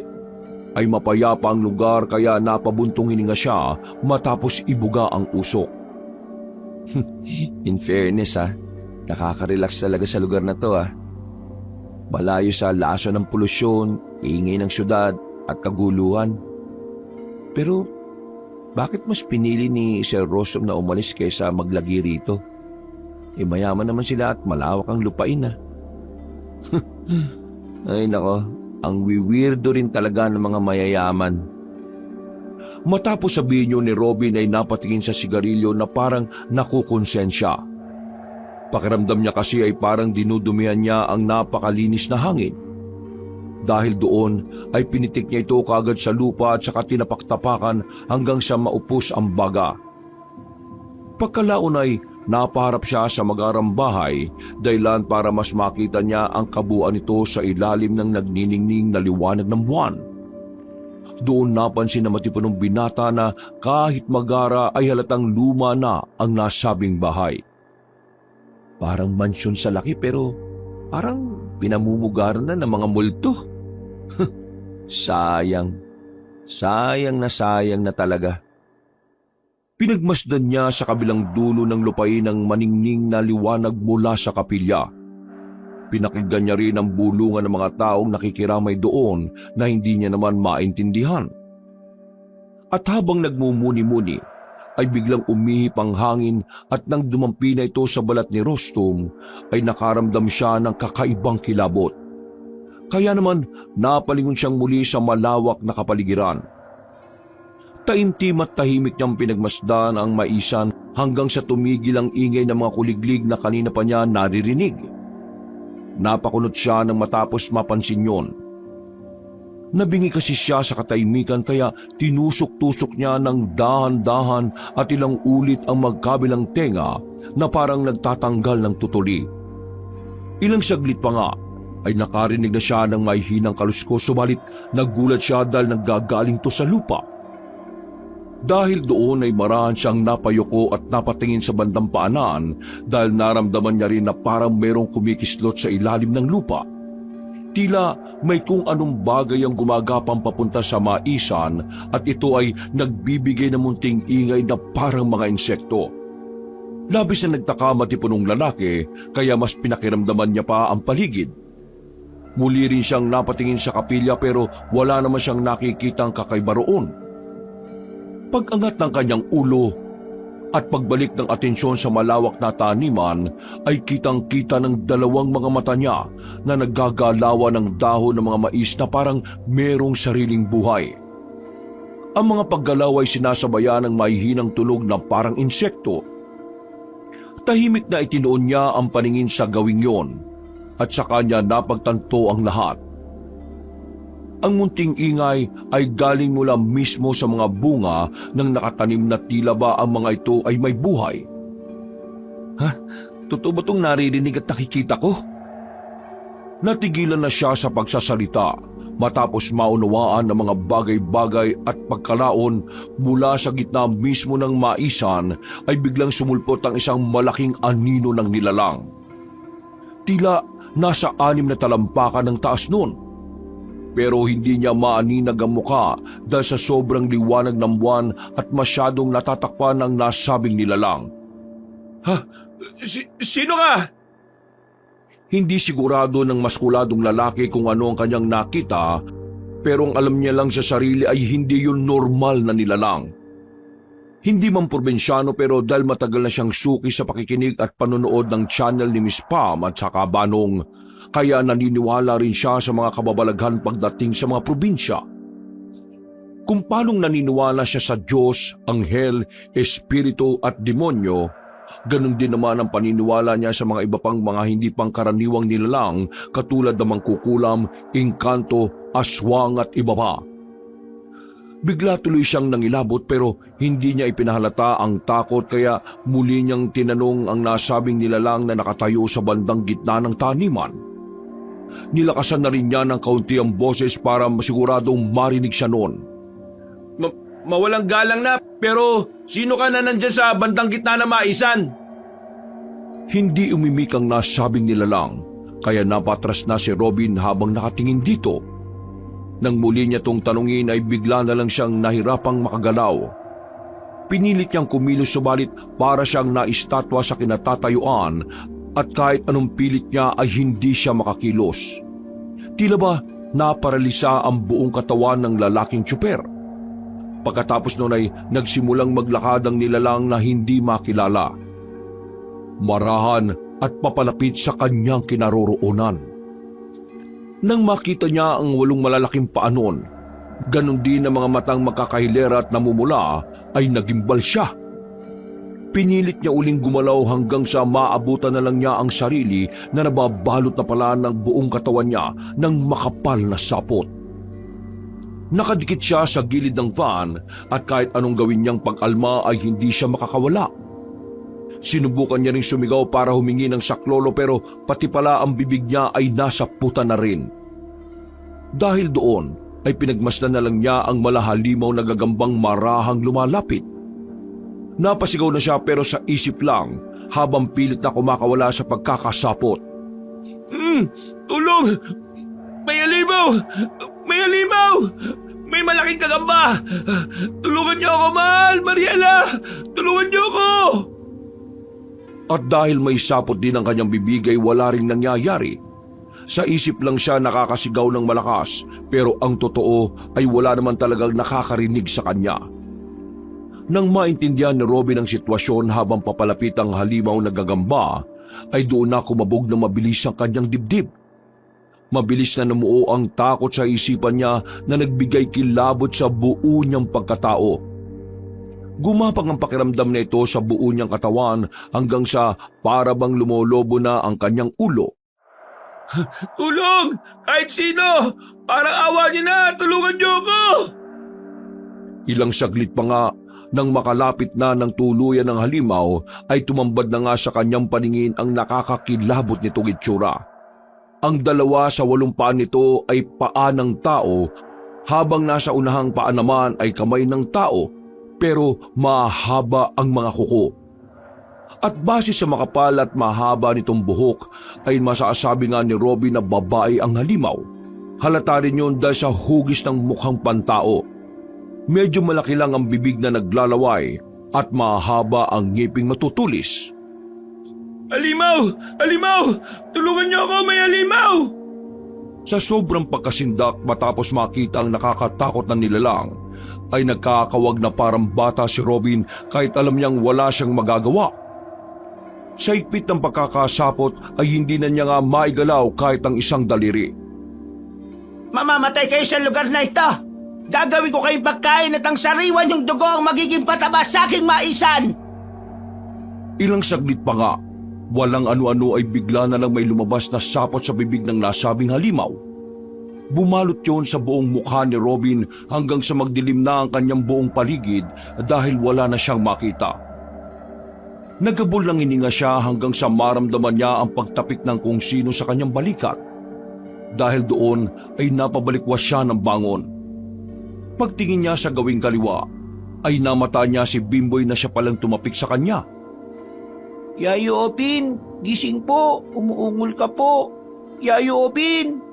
Speaker 1: ay mapayapa ang lugar kaya napabuntong hininga siya matapos ibuga ang usok.
Speaker 2: In fairness nakaka-relax talaga sa lugar na to Malayo sa laso ng polusyon, ingay ng syudad at kaguluhan. Pero bakit mas pinili ni Sir Rostom na umalis kaysa maglagi rito? Mayaman naman sila at malawak ang lupain Ay nako, ang wiwirdo rin talaga ng mga mayayaman.
Speaker 1: Matapos sabihin niyo ni Robin ay napatingin sa sigarilyo na parang nakukonsensya. Pakiramdam niya kasi ay parang dinudumihan niya ang napakalinis na hangin. Dahil doon ay pinitik niya ito kaagad sa lupa at saka tinapaktapakan hanggang sa maupos ang baga. Pagkalaon ay napaharap siya sa magarang bahay dahilan para mas makita niya ang kabuuan nito sa ilalim ng nagniningning na liwanag ng buwan. Doon napansin na matipunong binata na kahit magara ay halatang luma na ang nasabing bahay. Parang mansyon sa laki pero parang pinamumugaran na ng mga multo. Sayang na talaga. Pinagmasdan niya sa kabilang dulo ng lupain ang maningning na liwanag mula sa kapilya. Pinakinggan niya rin ang bulungan ng mga taong nakikiramay doon na hindi niya naman maintindihan. At habang nagmumuni-muni, ay biglang umihip ang hangin at nang dumampi na ito sa balat ni Rostom, ay nakaramdam siya ng kakaibang kilabot. Kaya naman napalingon siyang muli sa malawak na kapaligiran. Taimtim at tahimik niyang pinagmasdan ang maisan hanggang sa tumigil ang ingay ng mga kuliglig na kanina pa niya naririnig. Napakunot siya nang matapos mapansin yon. Nabingi kasi siya sa katahimikan kaya tinusok-tusok niya ng dahan-dahan at ilang ulit ang magkabilang tenga na parang nagtatanggal ng tutuli. Ilang saglit pa nga ay nakarinig na siya ng may hinang kaluskos subalit nagulat siya dahil naggagaling to sa lupa. Dahil doon ay marahan siyang napayuko at napatingin sa bandang paanan dahil naramdaman niya rin na parang merong kumikislot sa ilalim ng lupa. Tila may kung anong bagay ang gumagapang papunta sa maisan at ito ay nagbibigay ng munting ingay na parang mga insekto. Labis na nagtaka matipunong lalaki kaya mas pinakiramdaman niya pa ang paligid. Muli rin siyang napatingin sa kapilya pero wala naman siyang nakikitang kakaiba roon. Pag-angat ng kanyang ulo at pagbalik ng atensyon sa malawak na taniman ay kitang-kita ng dalawang mga mata niya na naggagalawan ng dahon ng mga mais na parang merong sariling buhay. Ang mga paggalaw ay sinasabayan ng mahihinang tunog na parang insekto. Tahimik na itinuon niya ang paningin sa gawing yon at saka niya napagtanto ang lahat. Ang munting ingay ay galing mula mismo sa mga bunga ng nakatanim na tila ba ang mga ito ay may buhay. Ha? Totoo ba itong naririnig at nakikita ko? Natigilan na siya sa pagsasalita matapos maunawaan ng mga bagay-bagay at pagkalaon mula sa gitna mismo ng maisan ay biglang sumulpot ang isang malaking anino ng nilalang. Tila nasa 6 na talampakan ng taas nun. Pero hindi niya maaninag ang muka dahil sa sobrang liwanag ng buwan at masyadong natatakpan ang nasabing nilalang. Ha? Sino ka? Hindi sigurado ng maskuladong lalaki kung ano ang kanyang nakita, pero ang alam niya lang sa sarili ay hindi yun normal na nilalang. Hindi man probinsyano pero dahil matagal na siyang suki sa pakikinig at panonood ng channel ni Miss Pam at saka Banong, kaya naniniwala rin siya sa mga kababalaghan pagdating sa mga probinsya. Kung paanong naniniwala siya sa Diyos, anghel, espiritu at demonyo, ganun din naman ang paniniwala niya sa mga iba pang mga hindi pangkaraniwang nilalang katulad ng mangkukulam, engkanto, aswang at iba pa. Bigla tuloy siyang nangilabot pero hindi niya ipinahalata ang takot kaya muli niyang tinanong ang nasabing nilalang na nakatayo sa bandang gitna ng taniman. Nilakasan na rin niya ng kaunti ang boses para masiguradong marinig siya noon. Mawalang galang na, pero sino ka na nandyan sa bandang gitna ng maisan? Hindi umimik ang nasabing nilalang, kaya napatras na si Robin habang nakatingin dito. Nang muli niya tong tanungin ay bigla na lang siyang nahirapang makagalaw. Pinilit niyang kumilos subalit para siyang naistatwa sa kinatatayuan at kahit anong pilit niya ay hindi siya makakilos. Tila ba naparalisa ang buong katawan ng lalaking tsuper. Pagkatapos noon ay nagsimulang maglakad ang nilalang na hindi makilala. Marahan at papalapit sa kanyang kinaroroonan. Nang makita niya ang 8 malalaking paanon, ganon din ang mga matang magkakahilera at namumula ay nagimbal siya. Pinilit niya uling gumalaw hanggang sa maabutan na lang niya ang sarili na nababalot na pala ng buong katawan niya ng makapal na sapot. Nakadikit siya sa gilid ng van at kahit anong gawin niyang pag-alma ay hindi siya makakawala. Sinubukan niya ring sumigaw para humingi ng saklolo pero pati pala ang bibig niya ay nasa puta na rin. Dahil doon ay pinagmasdan na lang niya ang malahalimaw na gagambang marahang lumalapit. Napasigaw na siya pero sa isip lang habang pilit na kumakawala sa pagkakasapot. Tulong! May halimaw! May halimaw! May malaking kagamba! Tulungan niyo ako, mahal! Mariela! Tulungan niyo ako! At dahil may sapot din ang kanyang bibig ay wala ring nangyayari. Sa isip lang siya nakakasigaw ng malakas pero ang totoo ay wala naman talagang nakakarinig sa kanya. Nang maintindihan ni Robin ang sitwasyon habang papalapit ang halimaw na gagamba, ay doon na kumabog na mabilis ang kanyang dibdib. Mabilis na namuo ang takot sa isipan niya na nagbigay kilabot sa buo niyang pagkatao. Gumapang ang pakiramdam na ito sa buo niyang katawan hanggang sa para bang lumolobo na ang kanyang ulo. Tulong! Kahit sino! Parang awa niyo na! Tulungan niyo ako! Ilang saglit pa nga, nang makalapit na ng tuluyan ng halimaw, ay tumambad na nga sa kanyang paningin ang nakakakilabot nitong itsura. Ang 2 sa 8 paa nito ay paa ng tao, habang nasa unahang paa naman ay kamay ng tao, pero mahaba ang mga kuko. At base sa makapal at mahaba nitong buhok, ay masasabi nga ni Robin na babae ang halimaw. Halata rin yun dahil sa hugis ng mukhang pantao. Medyo malaki lang ang bibig na naglalaway at mahaba ang ngiping matutulis. Halimaw! Halimaw! Tulungan niyo ako, may halimaw! Sa sobrang pagkasindak matapos makita ang nakakatakot na nilalang, ay nagkakawag na parang bata si Robin kahit alam niyang wala siyang magagawa. Sa higpit ng pagkakasapot ay hindi na niya nga maigalaw kahit ang isang daliri.
Speaker 3: Mamamatay kayo sa lugar na ito! Gagawin ko kayong pagkain at ang sariwan yung dugo ang magiging pataba sa aking maisan!
Speaker 1: Ilang saglit pa nga, walang ano-ano ay bigla na lang may lumabas na sapot sa bibig ng nasabing halimaw. Bumalot yon sa buong mukha ni Robin hanggang sa magdilim na ang kanyang buong paligid dahil wala na siyang makita. Nagabol ng hininga siya hanggang sa maramdaman niya ang pagtapik ng kung sino sa kanyang balikat. Dahil doon ay napabalikwas siya ng bangon. Pagtingin niya sa gawing kaliwa, ay namata niya si Bimboy na siya palang tumapik sa kanya.
Speaker 3: Yayo Obin, gising po, umuungol ka po. Yayo Obin!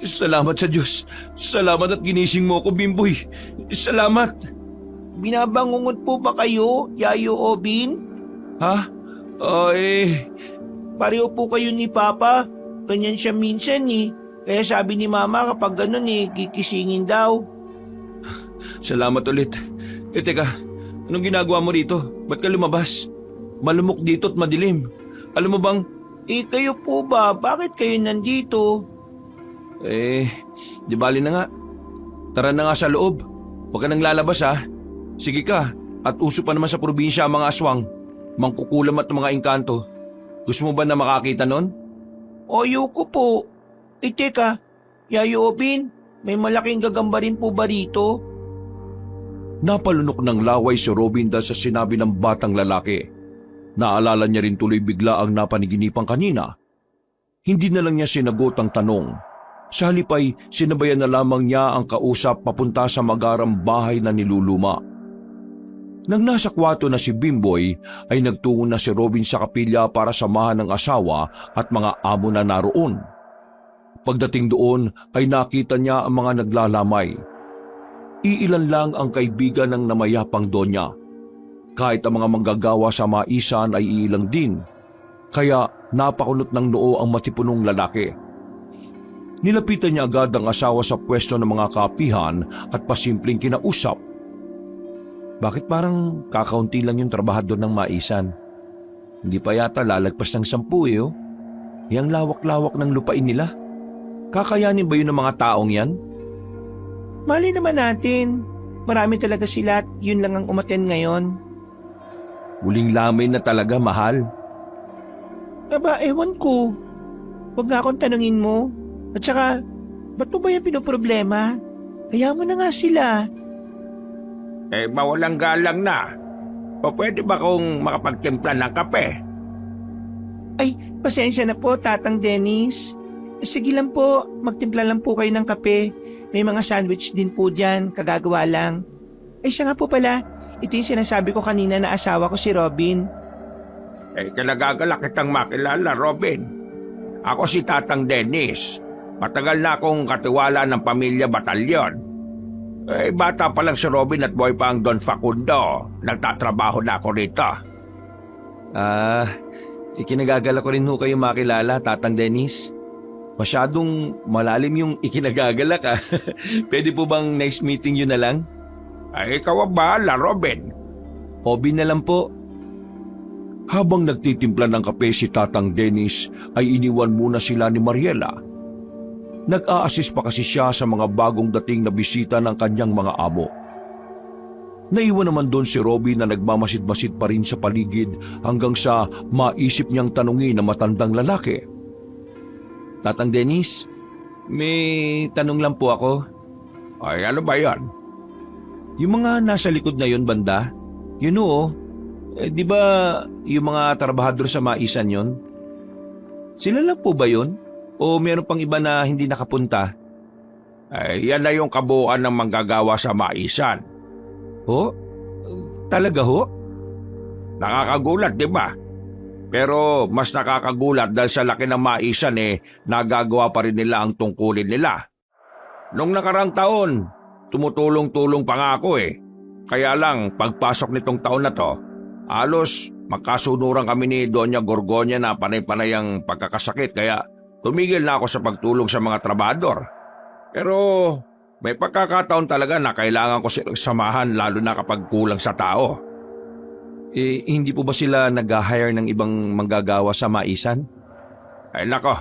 Speaker 1: Salamat sa Diyos. Salamat at ginising mo ako, Bimboy. Salamat.
Speaker 3: Binabangungot po ba kayo, Yayo Obin?
Speaker 1: Ha? Ay,
Speaker 3: Pareho po kayo ni Papa. Ganyan siya minsan eh. Kaya sabi ni Mama kapag ganun eh, kikisingin daw.
Speaker 1: salamat ulit. Teka, anong ginagawa mo rito? Ba't ka lumabas? Malumok dito at madilim. Alam mo bang,
Speaker 3: Kayo po ba? Bakit kayo nandito?
Speaker 1: di bali na nga. Tara na nga sa loob. Huwag ka nang lalabas ha. Sige ka, at uso pa naman sa probinsya ang mga aswang. Mangkukulam at mga engkanto. Gusto mo ba na makakita nun?
Speaker 3: Ayoko po. Teka, Yayo Obin, may malaking gagamba rin po ba rito?
Speaker 1: Napalunok ng laway si Robin dahil sa sinabi ng batang lalaki. Naalala niya rin tuloy bigla ang napaniginipang kanina. Hindi na lang niya sinagot ang tanong. Sa halip ay sinabayan na lamang niya ang kausap papunta sa magarang bahay na niluluma. Nang nasa kwarto na si Bimboy ay nagtungo na si Robin sa kapilya para samahan ng asawa at mga amo na naroon. Pagdating doon ay nakita niya ang mga naglalamay. Iilan lang ang kaibigan ng namayapang donya. Kahit ang mga manggagawa sa maisan ay iilang din. Kaya napakunot ng noo ang matipunong lalaki. Nilapitan niya agad ang asawa sa pwesto ng mga kapihan at pasimpleng kinausap. Bakit parang kakaunti lang yung trabahador ng maisan? Hindi pa yata lalagpas ng 10 oh. Yang lawak-lawak ng lupain nila. Kakayanin ba yun ng mga taong yan?
Speaker 3: Mali naman natin. Marami talaga sila at yun lang ang umaten ngayon.
Speaker 1: Huling lamay na talaga, mahal.
Speaker 3: Aba, ewan ko. Huwag nga akong tanungin mo. At saka, ba't mo ba yung pinoproblema? Kaya mo na nga sila.
Speaker 4: Mawalang galang na. O pwede ba kong makapagtimpla ng kape?
Speaker 3: Ay, pasensya na po, Tatang Dennis. Sige lang po, magtimpla lang po kayo ng kape. May mga sandwich din po dyan, kagagawa lang. Ay siya nga po pala, ito yung sinasabi ko kanina na asawa ko si Robin.
Speaker 4: Kinagagalak kitang makilala, Robin. Ako si Tatang Dennis. Matagal na akong katiwala ng pamilya Batalyon. Bata pa lang si Robin at boy pa ang Don Facundo. Nagtatrabaho na ako rito.
Speaker 1: Ikinagagala ko rin ho kayo makilala, Tatang Dennis. Masyadong malalim yung ikinagagalak ah. Pwede po bang nice meeting you na lang?
Speaker 4: Ikaw ang bahala, Robin.
Speaker 1: Hobby na lang po. Habang nagtitimpla ng kape si Tatang Dennis ay iniwan muna sila ni Mariela. Nag-a-assist pa kasi siya sa mga bagong dating na bisita ng kanyang mga amo. Naiwan naman doon si Robin na nagmamasid-masid pa rin sa paligid hanggang sa maisip niyang tanungin ang matandang lalaki. Tatang Dennis, may tanong lang po ako.
Speaker 4: Ay, ano ba yan?
Speaker 1: Yung mga nasa likod na yon banda, yun o, di ba yung mga trabahador sa maisan yon? Sila lang po ba yun? O meron pang iba na hindi nakapunta?
Speaker 4: Yan na yung kabuuan ng manggagawa sa maisan.
Speaker 1: Ho? Talaga ho?
Speaker 4: Nakakagulat, di ba? Pero mas nakakagulat dahil sa laki ng maisan nagagawa pa rin nila ang tungkulin nila. Nung nakarang taon, tumutulong-tulong pa nga ako Kaya lang, pagpasok nitong taon na to, halos magkasunuran kami ni Doña Gorgonia na panay-panay ang pagkakasakit kaya tumigil na ako sa pagtulong sa mga trabador. Pero may pagkakataon talaga na kailangan ko silang samahan lalo na kapag kulang sa tao.
Speaker 1: Hindi po ba sila nag-hire ng ibang manggagawa sa maisan?
Speaker 4: Ay nako,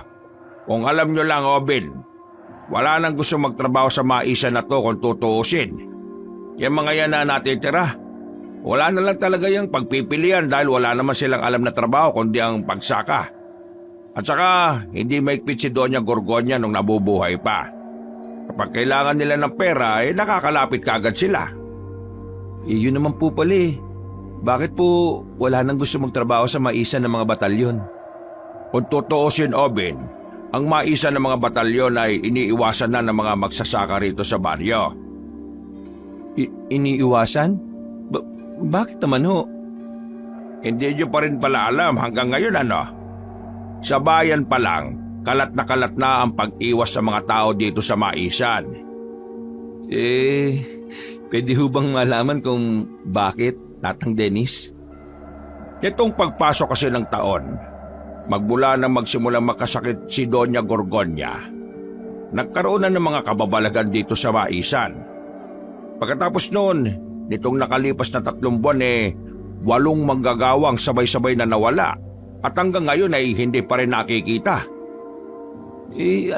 Speaker 4: kung alam nyo lang, Obin, wala nang gusto magtrabaho sa maisan na to kung tutuusin. Yung mga yan na natitira, wala na lang talaga yung pagpipilian dahil wala naman silang alam na trabaho kundi ang pagsaka. At saka, hindi maigpit si Doña Gorgonya nung nabubuhay pa. Kapag kailangan nila ng pera, nakakalapit kaagad sila.
Speaker 2: Yun naman po pala eh. Bakit po wala nang gusto magtrabaho sa maisan ng mga batalyon?
Speaker 4: Kung tutuusin, Obin, ang maisa ng mga batalyon ay iniiwasan na ng mga magsasaka rito sa baryo.
Speaker 2: Iniiwasan? Bakit naman ho?
Speaker 4: Hindi nyo pa rin pala alam hanggang ngayon ano? Sa bayan pa lang, kalat na ang pag-iwas sa mga tao dito sa maisan.
Speaker 2: Pwede ho bang malaman kung bakit, Tatang Dennis?
Speaker 4: Itong pagpasok kasi ng taon, magmula nang magsimulang makasakit si Doña Gorgonya, nagkaroon na ng mga kababalagan dito sa maisan. Pagkatapos noon, nitong nakalipas na 3 buwan 8 manggagawang sabay-sabay na nawala at hanggang ngayon ay hindi pa rin nakikita.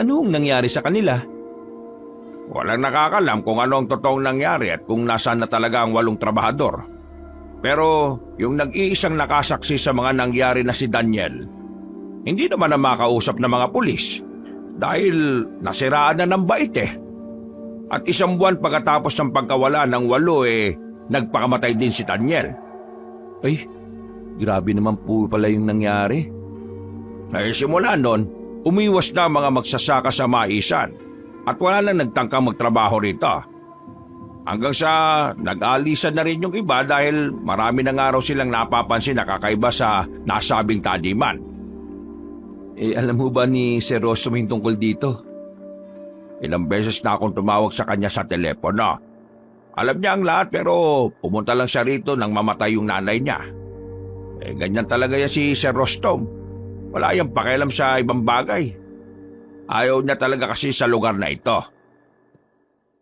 Speaker 2: Anong nangyari sa kanila?
Speaker 4: Walang nakakalam kung ano ang totoong nangyari at kung nasaan na talaga ang 8 trabahador. Pero yung nag-iisang nakasaksi sa mga nangyari na si Daniel, hindi naman na makausap ng mga pulis dahil nasiraan na ng bait At 1 buwan pagkatapos ng pagkawala ng 8 nagpakamatay din si Daniel.
Speaker 2: Ay, grabe naman po pala yung nangyari.
Speaker 4: Simula noon, umiwas na ang mga magsasaka sa maisan at wala nang nagtangkang magtrabaho rito. Hanggang sa nag-aalisan na rin yung iba dahil marami na nga raw silang napapansin na kakaiba sa nasabing taniman.
Speaker 2: Alam mo ba ni Sir Rostom yung tungkol dito?
Speaker 4: Ilang beses na akong tumawag sa kanya sa telepono. Alam niya ang lahat pero pumunta lang siya rito nang mamatay yung nanay niya. Ganyan talaga yan si Sir Rostom. Wala yang pakialam sa ibang bagay. Ayaw niya talaga kasi sa lugar na ito.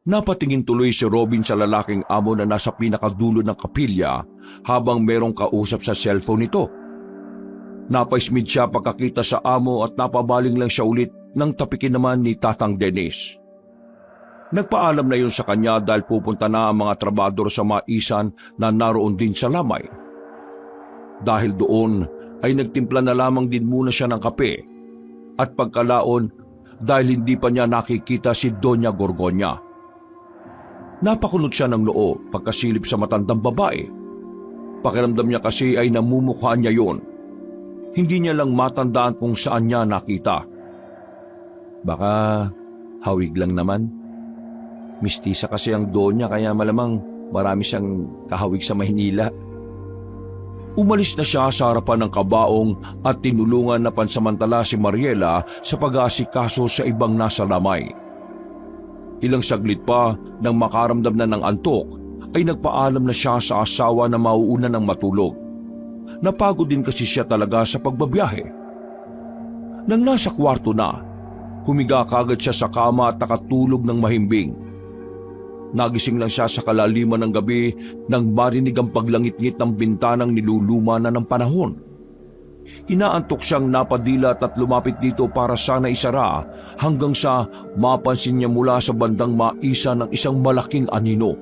Speaker 1: Napatingin tuloy si Robin sa lalaking amo na nasa pinakadulo ng kapilya habang merong kausap sa cellphone nito. Napaismid siya pagkakita sa amo at napabaling lang siya ulit nang tapikin naman ni Tatang Dennis. Nagpaalam na yun sa kanya dahil pupunta na ang mga trabador sa maisan na naroon din sa lamay. Dahil doon ay nagtimpla na lamang din muna siya ng kape at pagkalaon dahil hindi pa niya nakikita si Doña Gorgonya. Napakunot siya ng noo pagkasilip sa matandang babae. Pakiramdam niya kasi ay namumukhaan niya yon. Hindi niya lang matandaan kung saan niya nakita.
Speaker 2: Baka hawig lang naman. Mistisa kasi ang Donya kaya malamang marami siyang kahawig sa Maynila.
Speaker 1: Umalis na siya sa harapan ng kabaong at tinulungan na pansamantala si Mariela sa pag-aasikaso sa ibang nasa lamay. Ilang saglit pa nang makaramdam na ng antok ay nagpaalam na siya sa asawa na mauuna ng matulog. Napagod din kasi siya talaga sa pagbabiyahe. Nang nasa kwarto na, humiga kagad siya sa kama at nakatulog ng mahimbing. Nagising lang siya sa kalaliman ng gabi nang marinig ang paglangit-ngit ng bintanang niluluma na ng panahon. Inaantok siyang napadilat at lumapit dito para sana isara hanggang sa mapansin niya mula sa bandang maisa ng isang malaking anino.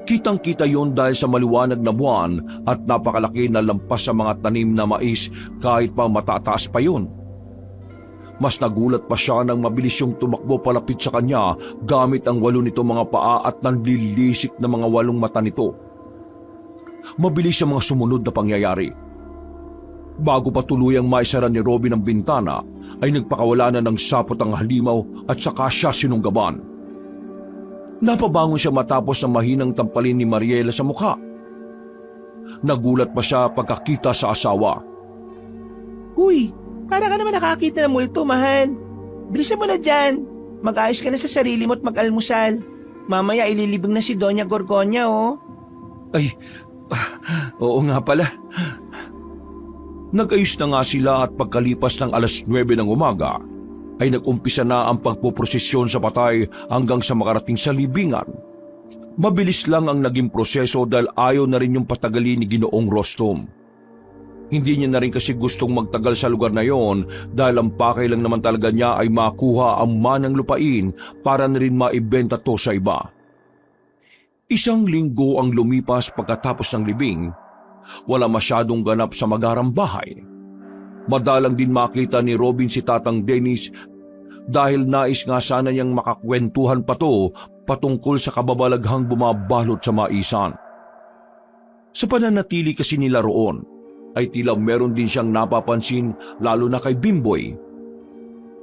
Speaker 1: Kitang-kita yon dahil sa maliwanag na buwan at napakalaki na lampas sa mga tanim na mais kahit pa matataas pa yun. Mas nagulat pa siya nang mabilis yung tumakbo palapit sa kanya gamit ang 8 nito mga paa at nanlilisik na mga 8 mata nito. Mabilis ang mga sumunod na pangyayari. Bago pa tuluyang maisara ni Robin ang bintana, ay nagpakawala na ng sapot ang halimaw at saka siya sinunggaban. Napabangon siya matapos ng mahinang tampalin ni Mariela sa mukha. Nagulat pa siya pagkakita sa asawa.
Speaker 3: Uy, para ka naman nakakita ng multo, mahal. Bilisan mo na dyan. Mag-ayos ka na sa sarili mo at mag-almusal. Mamaya ililibing na si Doña Gorgonya, oh.
Speaker 2: Ay, oo nga pala.
Speaker 1: Nag-ayos na nga sila at pagkalipas ng 9:00 ng umaga, ay nag-umpisa na ang pagpoprosesyon sa patay hanggang sa makarating sa libingan. Mabilis lang ang naging proseso dahil ayaw na rin yung patagalin ni Ginoong Rostom. Hindi niya na rin kasi gustong magtagal sa lugar na yon dahil ang pakay lang naman talaga niya ay makuha ang manang lupain para na rin maibenta to sa iba. 1 linggo ang lumipas pagkatapos ng libing. Wala masyadong ganap sa magarang bahay. Madalang din makita ni Robin si Tatang Dennis dahil nais nga sana niyang makakwentuhan pa to patungkol sa kababalaghang bumabalot sa maisan. Sa pananatili kasi nila roon, ay tila meron din siyang napapansin lalo na kay Bimboy.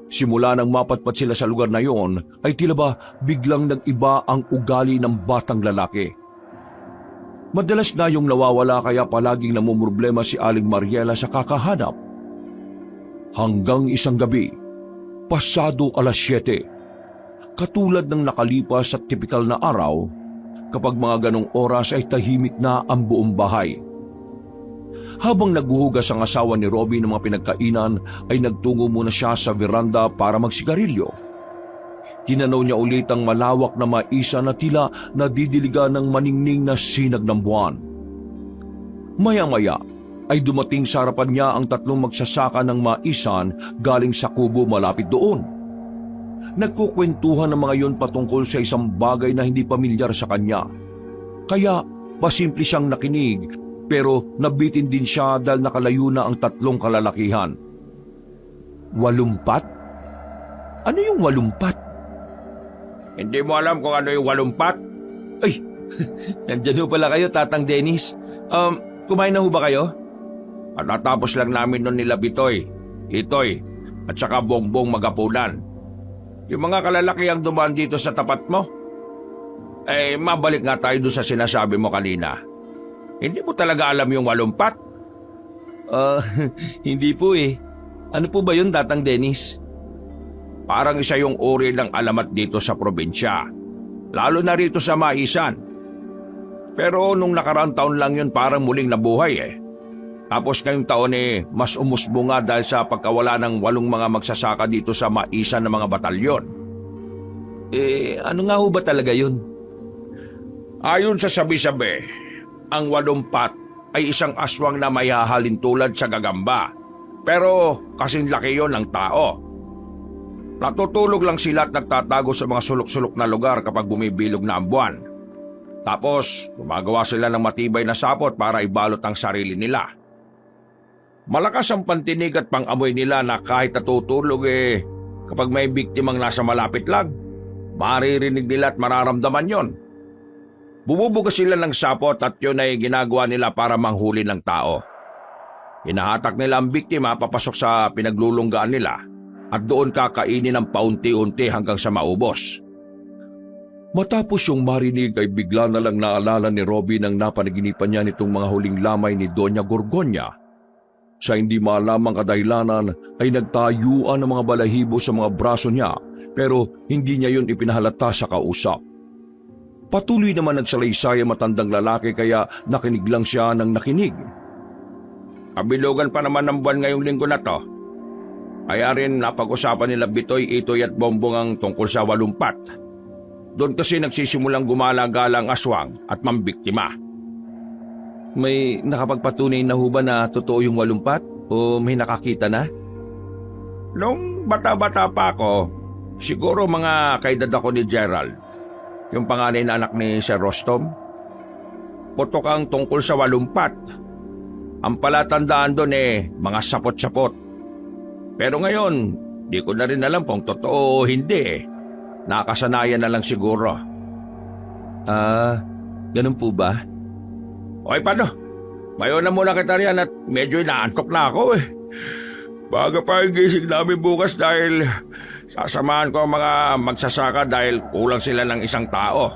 Speaker 1: Simula nang mapatpat sila sa lugar na yon, ay tila ba biglang nag-iba ang ugali ng batang lalaki. Madalas na yung nawawala kaya palaging namumroblema si Aling Mariela sa kakahanap. Hanggang isang gabi, pasado 7:00, katulad ng nakalipas at tipikal na araw, kapag mga ganong oras ay tahimik na ang buong bahay. Habang naghuhugas ang asawa ni Robin ng mga pinagkainan, ay nagtungo muna siya sa veranda para magsigarilyo. Tinanaw niya ulit ang malawak na maisa na tila nadidiligan ng maningning na sinag ng buwan. Maya-maya ay dumating sa harapan niya ang 3 magsasaka ng maisan galing sa kubo malapit doon. Nagkukwentuhan ng mga yon patungkol sa isang bagay na hindi pamilyar sa kanya. Kaya pasimple siyang nakinig, pero nabitin din siya dahil nakalayo na ang 3 kalalakihan. 80? Ano yung 80?
Speaker 4: Hindi mo alam kung ano yung 80?
Speaker 2: Ay, nandyan ho pala kayo, Tatang Dennis. Kumain na ho ba kayo?
Speaker 4: At natapos lang namin nun nila Bitoy, Itoy, at saka Bongbong magapunan. Yung mga kalalakihang dumaan dito sa tapat mo. Mabalik nga tayo doon sa sinasabi mo kanina. Hindi mo talaga alam yung 80?
Speaker 2: Hindi po eh. Ano po ba yun, Tatang Dennis?
Speaker 4: Parang isa yung uri ng alamat dito sa probinsya, lalo na rito sa Maisan. Pero nung nakaraang taon lang yun parang muling nabuhay eh. Tapos ngayong taon mas umusbo nga dahil sa pagkawala ng 8 mga magsasaka dito sa Maisan ng mga batalyon.
Speaker 2: Ano nga ho ba talaga yun?
Speaker 4: Ayon sa sabi-sabi, ang 80 ay isang aswang na may hahalin tulad sa gagamba. Pero kasing laki yon ng tao. Natutulog lang sila at nagtatago sa mga sulok-sulok na lugar kapag bumibilog na ang buwan. Tapos, gumagawa sila ng matibay na sapot para ibalot ang sarili nila. Malakas ang pantinig at pang-amoy nila na kahit natutulog kapag may biktimang nasa malapit lang, maririnig nila at mararamdaman yon. Bumubugas sila ng sapot at yun ay ginagawa nila para manghuli ng tao. Hinahatak nila ang biktima papasok sa pinaglulunggaan nila at doon kakainin ng paunti-unti hanggang sa maubos.
Speaker 1: Matapos yung marinig ay bigla na lang naalala ni Robin ang napanaginipan niya nitong mga huling lamay ni Doña Gorgonya. Sa hindi malamang kadahilanan ay nagtayuan ng mga balahibo sa mga braso niya pero hindi niya yun ipinahalata sa kausap. Patuloy naman nagsalaysay ang matandang lalaki kaya nakinig lang siya ng nakinig.
Speaker 4: Kabilugan pa naman ng buwan ngayong linggo na to. Kaya rin napag-usapan nila Bitoy, Itoy at Bongbong ang tungkol sa 80. Doon kasi nagsisimulang gumala-gala ang aswang at mambiktima.
Speaker 2: May nakapagpatunay na ho ba na totoo yung 80 o may nakakita na?
Speaker 4: Nung bata-bata pa ako, siguro mga kaedad ako ni Gerald, yung panganay na anak ni Sir Rostom. Putok ang tungkol sa 80. Ang palatandaan doon mga sapot-sapot. Pero ngayon, di ko na rin alam kung totoo o hindi. Nakasanayan na lang siguro.
Speaker 2: Ganun po ba?
Speaker 4: Okay, paano? Mayon na muna kita riyan at medyo inaantok na ako Baga pa yung gising namin bukas dahil sasamahan ko ang mga magsasaka dahil kulang sila ng isang tao.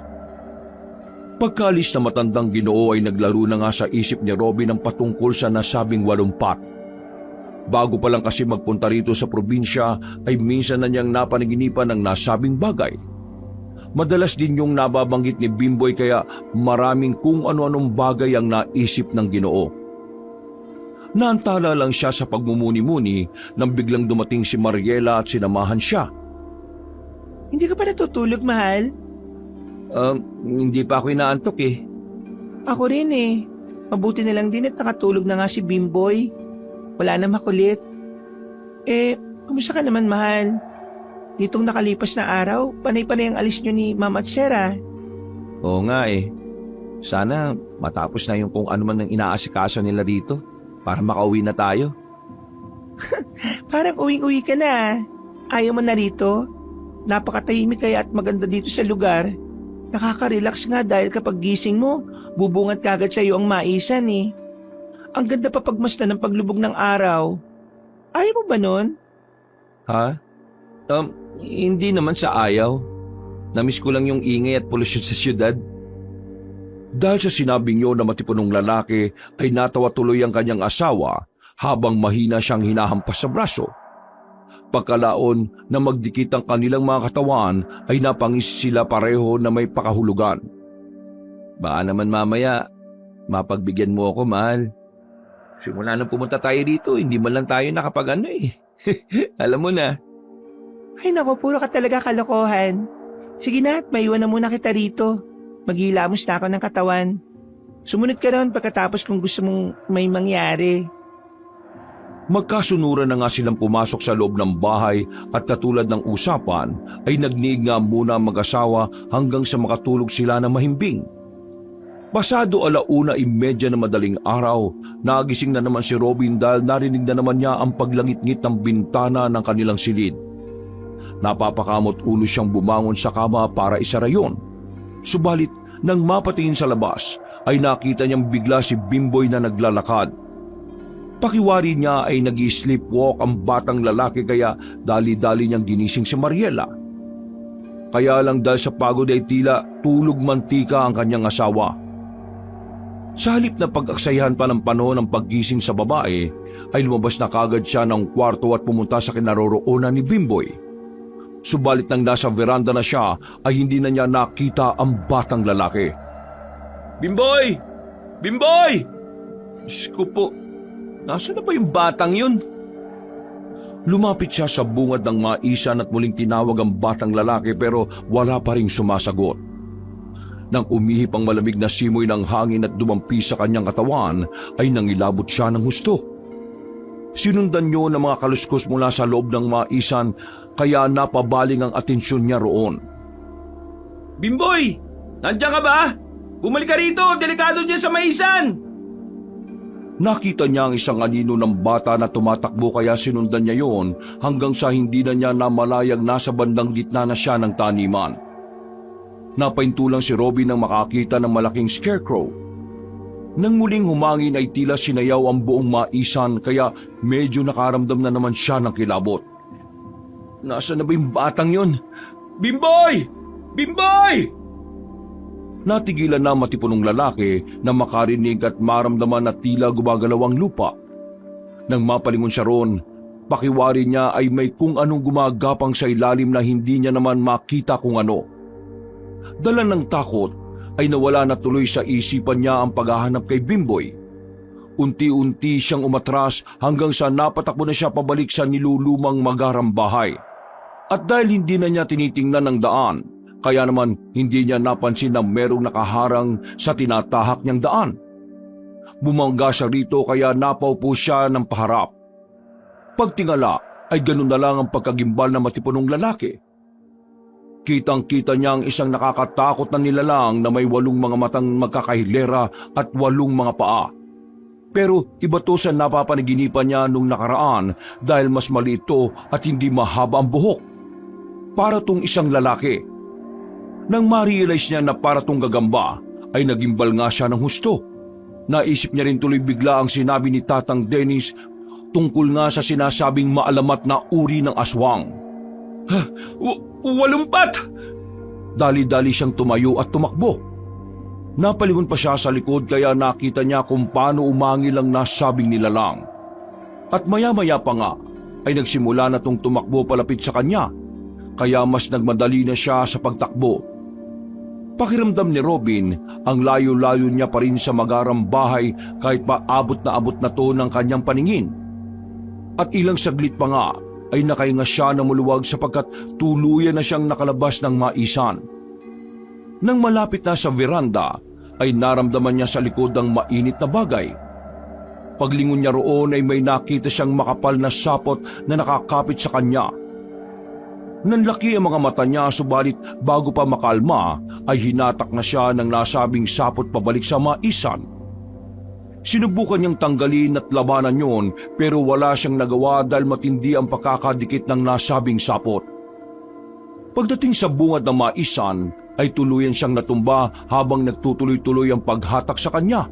Speaker 1: Pagkalis na matandang Ginoo ay naglaro na nga sa isip ni Robin ang patungkol sa nasabing 80. Bago pa lang kasi magpunta rito sa probinsya ay minsan na niyang napanaginipan ng nasabing bagay. Madalas din yung nababanggit ni Bimboy kaya maraming kung ano-anong bagay ang naisip ng Ginoo. Naantala lang siya sa pagmumuni-muni nang biglang dumating si Mariela at sinamahan siya.
Speaker 3: Hindi ka pa natutulog, mahal?
Speaker 2: Hindi pa ako inaantok
Speaker 3: Ako rin Mabuti na lang din at nakatulog na nga si Bimboy. Wala na makulit. Kumusta ka naman, mahal? Nitong nakalipas na araw, panay-panay ang alis nyo ni Ma'am at Sarah.
Speaker 2: Oo nga Sana matapos na yung kung ano man ang inaasikaso nila dito para makauwi na tayo.
Speaker 3: Parang uwing-uwi ka na. Ayaw mo na rito? Napakatahimik kaya at maganda dito sa lugar. Nakaka-relax nga dahil kapag gising mo, bubungad kagad sa iyo ang maisan eh. Ang ganda pa pagmasdan ng paglubog ng araw. Ayaw mo ba nun?
Speaker 2: Ha? Hindi naman sa ayaw. Namiss ko lang yung ingay at polusyon sa syudad.
Speaker 1: Dahil sa sinabing yun na matipunong lalaki ay natawa tuloy ang kanyang asawa habang mahina siyang hinahampas sa braso. Pagkalaon na magdikit ang kanilang mga katawan ay napangis sila pareho na may pakahulugan.
Speaker 2: Baka naman mamaya, mapagbigyan mo ako, mahal. Simula nang pumunta tayo dito, hindi man lang tayo nakapag-ano eh. Alam mo na.
Speaker 3: Ay nako, puro ka talaga kalokohan. Sige na at maiwan na muna kita rito. Maghilamos na ako ng katawan. Sumunod ka ron pagkatapos kung gusto mong may mangyari.
Speaker 1: Magkasunuran na nga silang pumasok sa loob ng bahay at katulad ng usapan ay nagniig nga muna ang mag-asawa hanggang sa makatulog sila na mahimbing. Pasado 1:30 na madaling araw, nagising na naman si Robin dahil narinig na naman niya ang paglangit-ngit ng bintana ng kanilang silid. Napapakamot ulo siyang bumangon sa kama para isara yun. Subalit, nang mapatingin sa labas, ay nakita niyang bigla si Bimboy na naglalakad. Pakiwari niya ay nag-sleepwalk ang batang lalaki kaya dali-dali niyang ginising si Mariela. Kaya lang dahil sa pagod ay tila tulog mantika ang kanyang asawa. Sa halip na pag-aksayahan pa ng panahon ng paggising sa babae, ay lumabas na kagad siya ng kwarto at pumunta sa kinaroroonan ni Bimboy. Subalit nang nasa veranda na siya ay hindi na niya nakita ang batang lalaki.
Speaker 2: Bimboy! Bimboy! Diyos ko po, nasaan na ba yung batang yun?
Speaker 1: Lumapit siya sa bungad ng maisan at muling tinawag ang batang lalaki pero wala pa ring sumasagot. Nang umihip ang malamig na simoy ng hangin at dumampi sa kanyang katawan, ay nangilabot siya ng husto. Sinundan niyo ng mga kaluskos mula sa loob ng maisan kaya napabaling ang atensyon niya roon.
Speaker 2: Bimboy! Nandiyan ka ba? Bumalik ka rito! Delikado dyan sa maisan!
Speaker 1: Nakita niya ang isang anino ng bata na tumatakbo kaya sinundan niya yon hanggang sa hindi na niya namalayang nasa bandang gitna na siya ng taniman. Napaintulang si Robin nang makakita ng malaking scarecrow. Nang muling humangin ay tila sinayaw ang buong maisan kaya medyo nakaramdam na naman siya ng kilabot. Nasaan na ba yung batang yun?
Speaker 2: Bimboy! Bimboy!
Speaker 1: Natigilan na matipunong lalaki na makarinig at maramdaman na tila gumagalaw ang lupa. Nang mapalingon siya roon, pakiwari niya ay may kung anong gumagapang sa ilalim na hindi niya naman makita kung ano. Dala ng takot ay nawala na tuloy sa isipan niya ang paghahanap kay Bimboy. Unti-unti siyang umatras hanggang sa napatakbo na siya pabalik sa nilulumang magarang bahay. At dahil hindi na niya tinitingnan ang daan, kaya naman hindi niya napansin na merong nakaharang sa tinatahak niyang daan. Bumangga siya rito kaya napaupo siya ng paharap. Pagtingala ay ganun na lang ang pagkagimbal na matipunong lalaki. Kitang-kita niya ang isang nakakatakot na nilalang na may 8 mga matang magkakahilera at 8 mga paa. Pero iba to sa napapanaginipan niya nung nakaraan dahil mas maliit ito at hindi mahaba ang buhok. Para tong isang lalaki. Nang ma-realize niya na para tong gagamba, ay nagimbal nga siya ng husto. Naisip niya rin tuloy bigla ang sinabi ni Tatang Dennis tungkol nga sa sinasabing maalamat na uri ng aswang.
Speaker 2: Walumpat!
Speaker 1: Dali-dali siyang tumayo at tumakbo. Napalingon pa siya sa likod kaya nakita niya kung paano umangil ang nasabing nilalang. At maya-maya pa nga ay nagsimula na tong tumakbo palapit sa kanya, kaya mas nagmadali na siya sa pagtakbo. Pakiramdam ni Robin, ang layo-layo niya pa rin sa magarang bahay kahit pa abot na to ng kanyang paningin. At ilang saglit pa nga ay nakahinga siya na muluwag sapagkat tuluyan na siyang nakalabas ng maisan. Nang malapit na sa veranda, ay naramdaman niya sa likod ang mainit na bagay. Paglingon niya roon ay may nakita siyang makapal na sapot na nakakapit sa kanya. Nanlaki ang mga mata niya subalit bago pa makalma ay hinatak na siya ng nasabing sapot pabalik sa maisan. Sinubukan niyang tanggalin at labanan yon pero wala siyang nagawa dahil matindi ang pakakadikit ng nasabing sapot. Pagdating sa bungad ng maisan ay tuluyan siyang natumba habang nagtutuloy-tuloy ang paghatak sa kanya.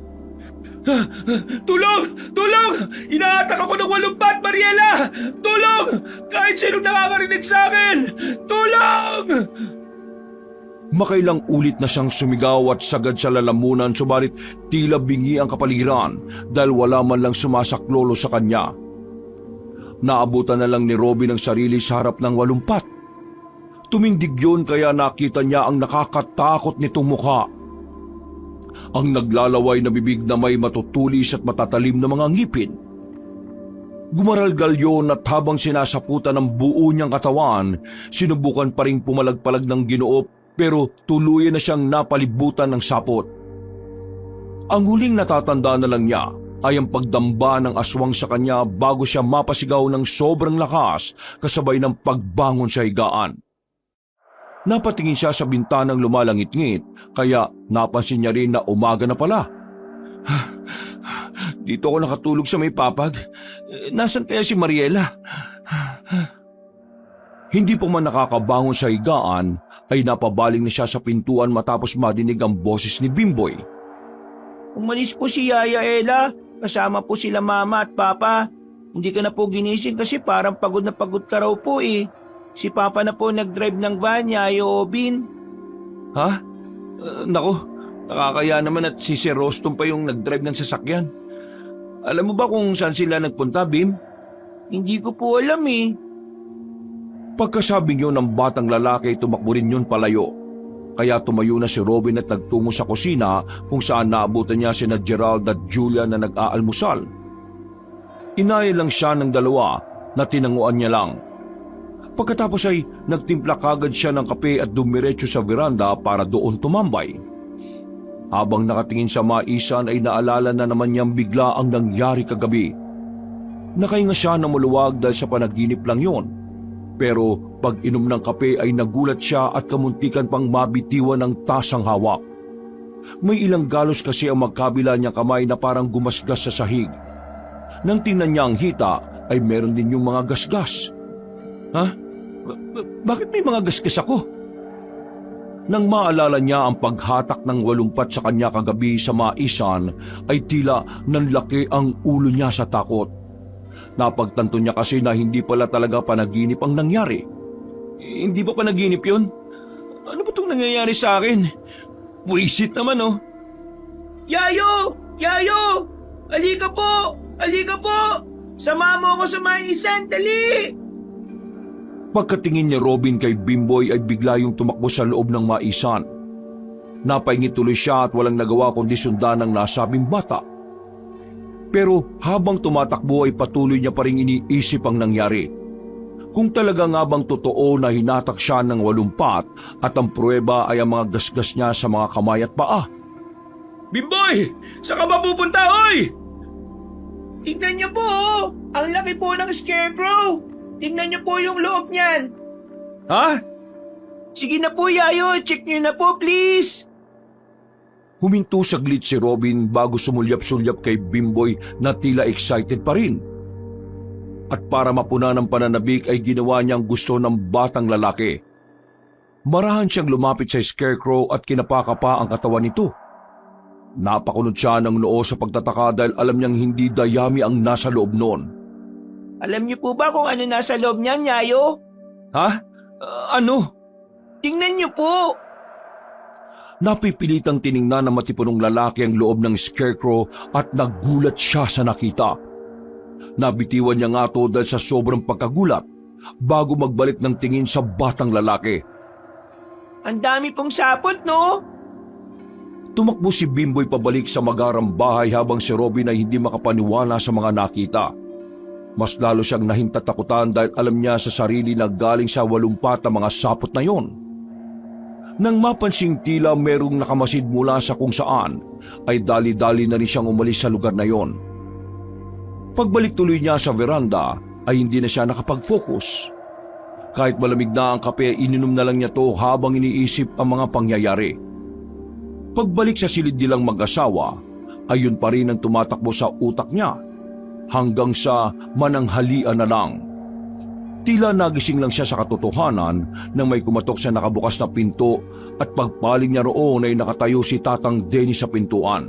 Speaker 3: Tulong! Tulong! Inahatak ako ng walumpat, Mariela! Tulong! Kahit sinong nakakarinig sa akin! Tulong!
Speaker 1: Makailang ulit na siyang sumigaw at sagad sa lalamunan subalit tila bingi ang kapaligiran dahil wala man lang sumasaklolo sa kanya. Naabutan na lang ni Robin ang sarili sa harap ng walumpat. Tumindig yun kaya nakita niya ang nakakatakot nitong mukha. Ang naglalaway na bibig na may matutulis at matatalim na mga ngipin. Gumaralgal yun at habang sinasaputan ng buo niyang katawan, sinubukan pa rin pumalagpalag ng Ginoo pero tuluyan na siyang napalibutan ng sapot. Ang huling natatandaan na lang niya ay ang pagdamba ng aswang sa kanya bago siya mapasigaw ng sobrang lakas kasabay ng pagbangon sa higaan. Napatingin siya sa bintanang lumalangit-ngit kaya napansin niya rin na umaga na pala. Dito ako nakatulog sa may papag. Nasaan kaya si Mariela? Hindi pa man nakakabangon sa higaan ay napabaling na siya sa pintuan matapos madinig ang boses ni Bimboy.
Speaker 3: Umalis po si Yaya Ella. Kasama po sila Mama at Papa. Hindi ka na po ginising kasi parang pagod na pagod ka raw po eh. Si Papa na po nag-drive ng van, Yayo Obin.
Speaker 1: Ha? Nako, nakakaya naman at si Sir Rostom pa yung nag-drive ng sasakyan. Alam mo ba kung saan sila nagpunta, Bim?
Speaker 3: Hindi ko po alam eh.
Speaker 1: Pagkasabi niyo ng batang lalaki, tumakbo rin yun palayo. Kaya tumayo na si Robin at nagtungo sa kusina kung saan naabutan niya sina Gerald at Julia na nag-aalmusal. Inaya lang siya ng dalawa na tinanguan niya lang. Pagkatapos ay nagtimpla kagad siya ng kape at dumiretso sa veranda para doon tumambay. Habang nakatingin sa maisan ay naalala na naman niyang bigla ang nangyari kagabi. Nakahinga siya na maluwag dahil sa panaginip lang yon. Pero pag inom ng kape ay nagulat siya at kamuntikan pang mabitiwan ng tasang hawak. May ilang galos kasi ang magkabila niyang kamay na parang gumasgas sa sahig. Nang tingnan niya ang hita ay meron din yung mga gasgas. Ha? Bakit may mga gasgas ako? Nang maalala niya ang paghatak ng walumpat sa kanya kagabi sa maisan ay tila nanlaki ang ulo niya sa takot. Napagtanto niya kasi na hindi pala talaga panaginip ang nangyari. Hindi ba panaginip yun? Ano ba itong nangyayari sa akin? Buisit naman oh.
Speaker 3: Yayo! Yayo! Halika po! Halika po! Sama mo ako sa maisan, dali!
Speaker 1: Pagkatingin ni Robin kay Bimboy ay bigla yung tumakbo sa loob ng maisan. Napaingit tuloy siya at walang nagawa kundi sundan ng nasabing bata. Pero habang tumatakbo ay patuloy niya pa rin iniisip ang nangyari. Kung talaga nga bang totoo na hinatak siya ng walumpat at ang pruweba ay ang mga gasgas niya sa mga kamay at paa.
Speaker 3: Bimboy! Saan ka ba pupunta, hoy? Tingnan niyo po, oh. Ang laki po ng scarecrow. Tingnan niyo po yung loob niyan.
Speaker 1: Ha?
Speaker 3: Sige na po, Yayo. Check niyo na po, please.
Speaker 1: Huminto saglit si Robin bago sumulyap-sulyap kay Bimboy na tila excited pa rin. At para mapuna ng pananabik ay ginawa niyang gusto ng batang lalaki. Marahan siyang lumapit sa scarecrow at kinapaka pa ang katawan nito. Napakunod siya ng noo sa pagtataka dahil alam niyang hindi dayami ang nasa loob noon.
Speaker 3: Alam niyo po ba kung ano nasa loob niyan, Yayo?
Speaker 1: Ha? Ano?
Speaker 3: Tingnan niyo po.
Speaker 1: Napipilitang tiningnan ng matipunong lalaki ang loob ng scarecrow at nagulat siya sa nakita. Nabitiwan niya nga to dahil sa sobrang pagkagulat bago magbalik ng tingin sa batang lalaki.
Speaker 3: Ang dami pong sapot, no?
Speaker 1: Tumakbo si Bimboy pabalik sa magarang bahay habang si Robin ay hindi makapaniwala sa mga nakita. Mas lalo siyang nahintatakutan dahil alam niya sa sarili na galing sa walumpat ang mga sapot na yon. Nang mapansing tila merong nakamasid mula sa kung saan, ay dali-dali na rin siyang umalis sa lugar na yon. Pagbalik tuloy niya sa veranda, ay hindi na siya nakapag-focus. Kahit malamig na ang kape, ininom na lang niya to habang iniisip ang mga pangyayari. Pagbalik sa silid nilang mag-asawa, ay yun pa rin ang tumatakbo sa utak niya hanggang sa mananghalian na lang. Tila nagising lang siya sa katotohanan nang may kumatok sa nakabukas na pinto at pagpaling niya roon ay nakatayo si Tatang Dennis sa pintuan.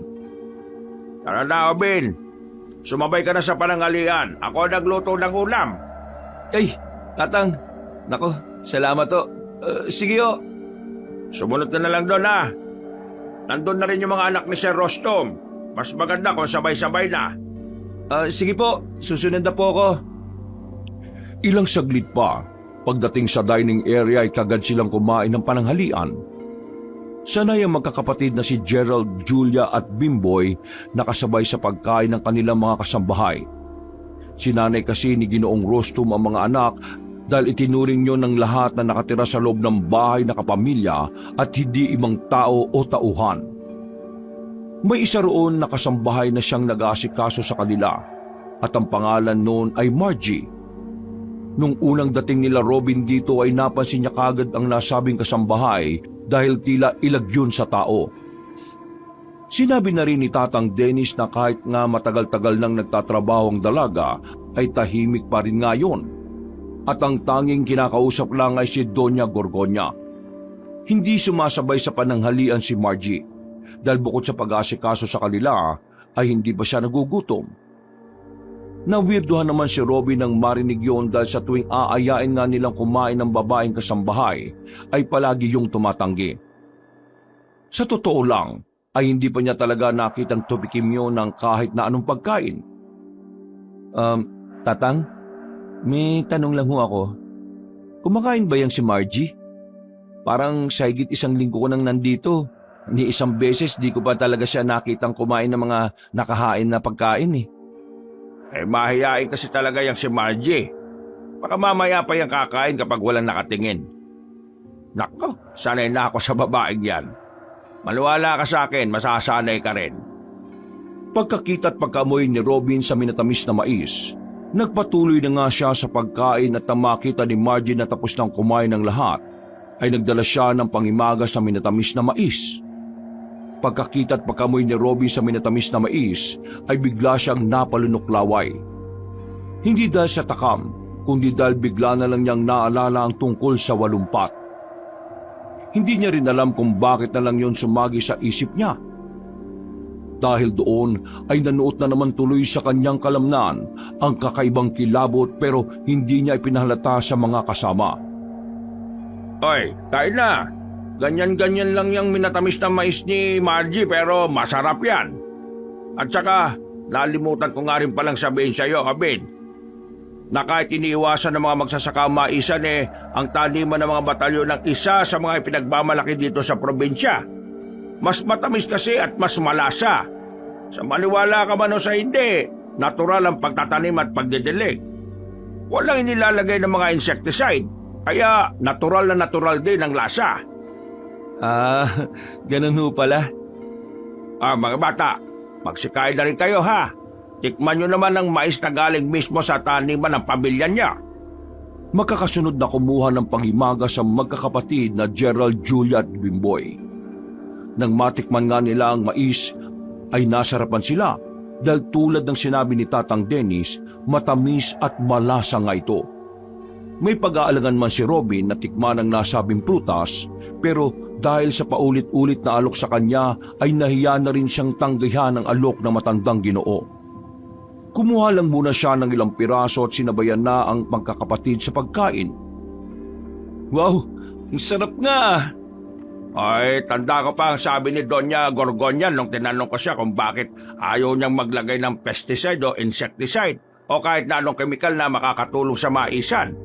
Speaker 4: Tara na, Obin. Sumabay ka na sa pananghalian. Ako nagluto ng ulam.
Speaker 2: Ay, Tatang, nako, salamat to. Sige o.
Speaker 4: Sumunod ka na lang doon, ha? Nandun na rin yung mga anak ni Sir Rostom. Mas maganda kung sabay-sabay na.
Speaker 2: Sige po, susunod na po ako.
Speaker 1: Ilang saglit pa, pagdating sa dining area ay kagad silang kumain ng pananghalian. Sanay ang magkakapatid na si Gerald, Julia at Bimboy nakasabay sa pagkain ng kanilang mga kasambahay. Sinanay kasi ni Ginoong Rostum ang mga anak dahil itinuring niyo ng lahat na nakatira sa loob ng bahay na kapamilya at hindi ibang tao o tauhan. May isa roon na kasambahay na siyang nag-aasikaso sa kanila at ang pangalan noon ay Margie. Nung unang dating nila Robin dito ay napansin niya kagad ang nasabing kasambahay dahil tila ilag yun sa tao. Sinabi na rin ni Tatang Dennis na kahit nga matagal-tagal nang nagtatrabaho ang dalaga ay tahimik pa rin nga yun. At ang tanging kinakausap lang ay si Doña Gorgonya. Hindi sumasabay sa pananghalian si Margie dahil bukod sa pag-aasikaso sa kanila ay hindi pa siya nagugutom. Nawirduhan naman si Robin nang marinig yun dahil sa tuwing aayain nga nilang kumain ng babaeng kasambahay ay palagi yung tumatanggi. Sa totoo lang ay hindi pa niya talaga nakitang tubikim yun ng kahit na anong pagkain.
Speaker 2: Tatang, may tanong lang ho ako. Kumakain ba yang si Margie? Parang sa higit isang linggo ko nang nandito. Ni isang beses di ko pa talaga siya nakitang kumain ng mga nakahain na pagkain eh.
Speaker 4: Mahihain kasi talaga yung si Margie. Baka mamaya pa yung kakain kapag walang nakatingin. Nako, sanay na ako sa babaeng yan. Maniwala ka sa akin, masasanay ka rin.
Speaker 1: Pagkakita at pagkamoy ni Robin sa minatamis na mais, nagpatuloy na nga siya sa pagkain at nang makita ni Margie na tapos nang kumain ng lahat, ay nagdala siya ng pangimagas na minatamis na mais. Pagkakita at pagkamoy ni Robin sa minatamis na mais, ay bigla siyang napalunuklaway. Hindi dahil sa takam, kundi dahil bigla na lang niyang naalala ang tungkol sa walumpat. Hindi niya rin alam kung bakit na lang yun sumagi sa isip niya. Dahil doon ay nanuot na naman tuloy sa kanyang kalamnan ang kakaibang kilabot pero hindi niya ipinahalata sa mga kasama.
Speaker 4: Oy, kain na! Ganyan-ganyan lang yung minatamis na mais ni Margie pero masarap yan. At saka, nalimutan ko nga rin palang sabihin sa iyo, Abin, na kahit iniiwasan ng mga magsasaka maisan ang taniman ng mga batalyon ng isa sa mga ipinagmamalaki dito sa probinsya. Mas matamis kasi at mas malasa. Sa maniwala ka man o sa hindi, natural ang pagtatanim at pagdidilig. Walang inilalagay ng mga insecticide, kaya natural na natural din ang lasa.
Speaker 2: Ganun ho pala.
Speaker 4: Mga bata, magsikain na rin kayo ha. Tikman nyo naman ang mais na galing mismo sa taniman ng pamilya niya.
Speaker 1: Magkakasunod na kumuha ng pangimagas sa magkakapatid na Gerald, Julia at Bimboy. Nang matikman nga nila ang mais, ay nasarapan sila dahil tulad ng sinabi ni Tatang Dennis, matamis at malasa nga ito. May pag-aalangan man si Robin na tikman ang nasabing prutas, pero dahil sa paulit-ulit na alok sa kanya ay nahiya na rin siyang tanggihan ng alok ng matandang Ginoo. Kumuha lang muna siya ng ilang piraso at sinabayan na ang magkakapatid sa pagkain.
Speaker 2: Wow, ang sarap nga!
Speaker 4: Ay, tanda ko pa ang sabi ni Doña Gorgonya nung tinanong ko siya kung bakit ayaw niyang maglagay ng pesticide o insecticide o kahit na anong kemikal na makakatulong sa maisan.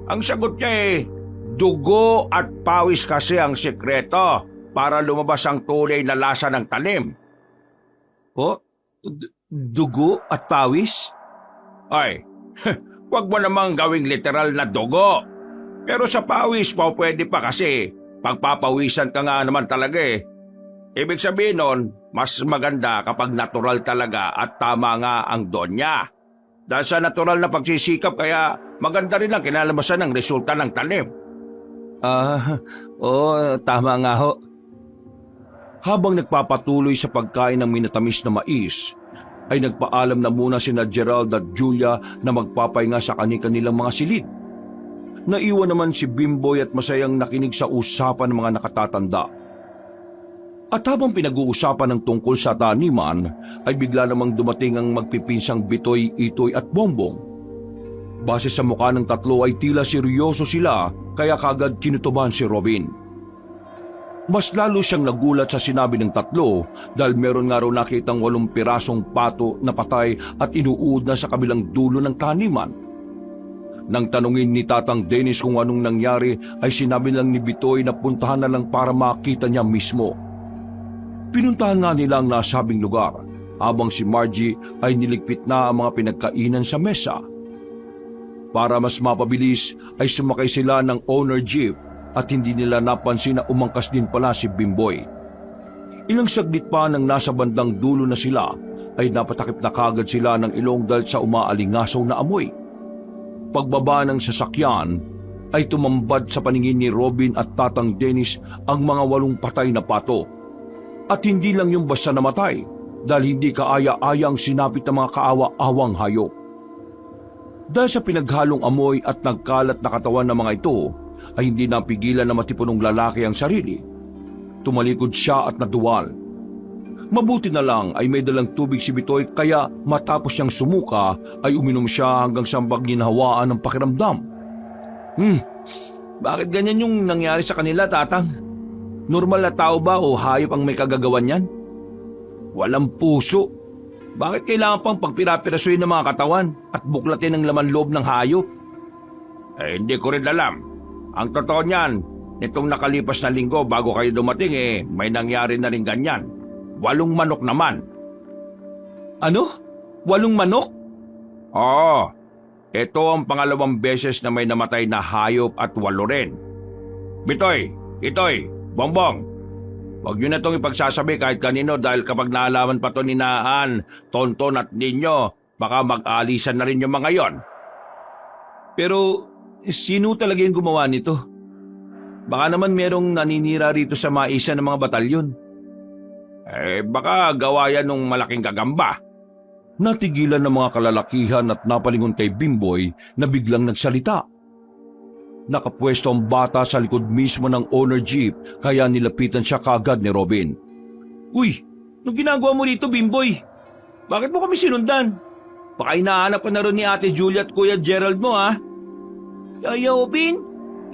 Speaker 4: Ang sagot niya dugo at pawis kasi ang sikreto para lumabas ang tunay na lasa ng tanim.
Speaker 2: Dugo at pawis?
Speaker 4: Ay, wag mo namang gawing literal na dugo. Pero sa pawis pa pwede pa kasi pagpapawisan ka nga naman talaga Ibig sabihin nun, mas maganda kapag natural talaga at tama nga ang donya. Dahil sa natural na pagsisikap kaya maganda rin ang kinalabasan ng resulta ng tanim.
Speaker 2: Tama nga ho.
Speaker 1: Habang nagpapatuloy sa pagkain ng minatamis na mais, ay nagpaalam na muna sina Gerald at Julia na magpapahinga sa kanilang mga silid. Naiwan naman si Bimboy at masayang nakinig sa usapan ng mga nakatatanda. At habang pinag-uusapan ng tungkol sa taniman, ay bigla namang dumating ang magpipinsang Bitoy, Itoy at Bongbong. Base sa mukha ng tatlo ay tila seryoso sila, kaya kagad kinutuban si Robin. Mas lalo siyang nagulat sa sinabi ng tatlo dahil meron nga raw nakitang 8 pirasong pato na patay at inuud na sa kabilang dulo ng taniman. Nang tanungin ni Tatang Dennis kung anong nangyari ay sinabi lang ni Bitoy na puntahan na lang para makita niya mismo. Pinuntahan nga nila ang nasabing lugar habang si Margie ay niligpit na ang mga pinagkainan sa mesa. Para mas mapabilis ay sumakay sila ng owner jeep at hindi nila napansin na umangkas din pala si Bimboy. Ilang saglit pa nang nasa bandang dulo na sila ay napatakip na kagad sila ng ilong dahil sa umaalingasaw na amoy. Pagbaba ng sasakyan ay tumambad sa paningin ni Robin at Tatang Dennis ang mga 8 patay na pato. At hindi lang yung basta namatay dahil hindi kaaya-ayang sinapit ng mga kaawa-awang hayop. Dahil sa pinaghalong amoy at nagkalat na katawan ng mga ito, ay hindi napigilan na matipunong lalaki ang sarili. Tumalikod siya at naduwal. Mabuti na lang ay may dalang tubig si Bitoy kaya matapos siyang sumuka ay uminom siya hanggang sa ginhawaan ng pakiramdam.
Speaker 2: Bakit ganyan yung nangyari sa kanila, Tatang? Normal na tao ba o hayop ang may kagagawan yan?
Speaker 1: Walang puso.
Speaker 2: Bakit kailangan pang pagpirapirasuin ng mga katawan at buklatin ang laman loob ng hayop?
Speaker 4: Hindi ko rin alam. Ang totoo niyan, nitong nakalipas na linggo bago kayo dumating may nangyari na rin ganyan. 8 manok naman.
Speaker 2: Ano? 8 manok?
Speaker 4: Oo, ito ang pangalawang beses na may namatay na hayop at 8 rin. Bitoy, Itoy, Bongbong, huwag nyo na itong ipagsasabi kahit kanino dahil kapag naalaman pa ito ni Naan, Tonton at ninyo, baka mag-aalisan na rin yung mga yon.
Speaker 2: Pero sino talaga yung gumawa nito? Baka naman merong naninira rito sa maisan ng mga batalyon.
Speaker 4: Baka gawa yan ng malaking gagamba.
Speaker 1: Natigilan ng mga kalalakihan at napalingon kay Bimboy na biglang nagsalita. Nakapwesto ang bata sa likod mismo ng owner jeep kaya nilapitan siya kagad ni Robin.
Speaker 2: Uy, anong ginagawa mo rito, Bimboy? Bakit mo kami sinundan? Baka hinahanap ka na rin ni Ate Julia at Kuya Gerald mo, ha?
Speaker 3: Yaya Obin,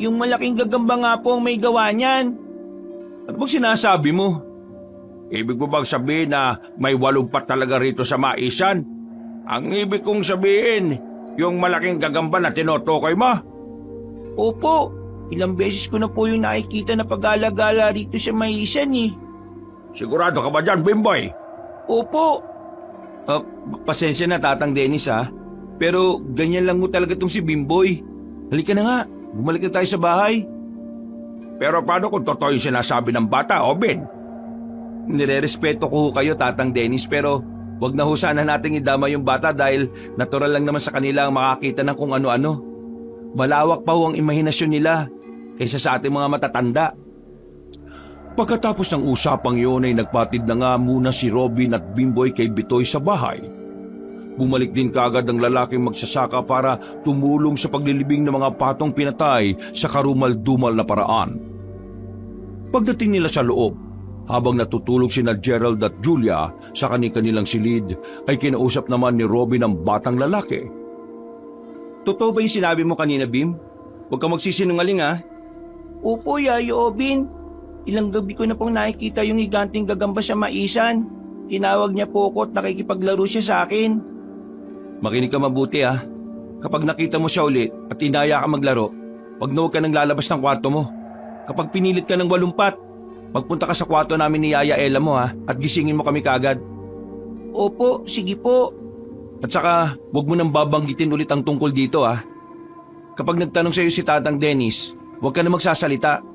Speaker 3: yung malaking gagamba nga po ang may gawa niyan.
Speaker 2: Ano bang sinasabi mo?
Speaker 4: Ibig mo bang sabihin na may 8 pa talaga rito sa maisan? Ang ibig kong sabihin, yung malaking gagamba na tinutukoy mo?
Speaker 3: Opo, ilang beses ko na po yung nakikita na pag-alagala rito sa maisan eh.
Speaker 4: Sigurado ka ba dyan, Bimboy?
Speaker 3: Opo.
Speaker 2: Pasensya na, Tatang Dennis, ha? Pero ganyan lang mo talaga itong si Bimboy. Halika na nga, bumalik na tayo sa bahay.
Speaker 4: Pero paano kung totoo yung sinasabi ng bata, Obin?
Speaker 2: Nire-respeto ko kayo, Tatang Dennis, pero wag na ho sana nating idama yung bata dahil natural lang naman sa kanila ang makakita ng kung ano-ano. Malawak pa ho ang imahinasyon nila kaysa sa ating mga matatanda.
Speaker 1: Pagkatapos ng usapang iyon ay nagpatid na nga muna si Robin at Bimboy kay Bitoy sa bahay. Bumalik din kaagad ang lalaking magsasaka para tumulong sa paglilibing ng mga patong pinatay sa karumal-dumal na paraan. Pagdating nila sa loob, habang natutulog sina Gerald at Julia sa kanilang silid, ay kinausap naman ni Robin ang batang lalaki.
Speaker 2: Totoo ba yung sinabi mo kanina, Bim? Huwag ka magsisinungaling, ha?
Speaker 3: Opo, Yaya Obin. Ilang gabi ko na pong nakikita yung higanting gagamba sa maisan. Tinawag niya po ako at nakikipaglaro siya sa akin.
Speaker 2: Makinig ka mabuti, ha? Kapag nakita mo siya ulit at inaya ka maglaro, huwag ka nang lalabas ng kwarto mo. Kapag pinilit ka ng walumpat, magpunta ka sa kwarto namin ni Yaya Ella mo, ha? At gisingin mo kami kaagad.
Speaker 3: Opo, sige po.
Speaker 2: At saka, huwag mo nang babanggitin ulit ang tungkol dito, ha? Kapag nagtanong sa iyo si Tatang Dennis, huwag ka na magsasalita.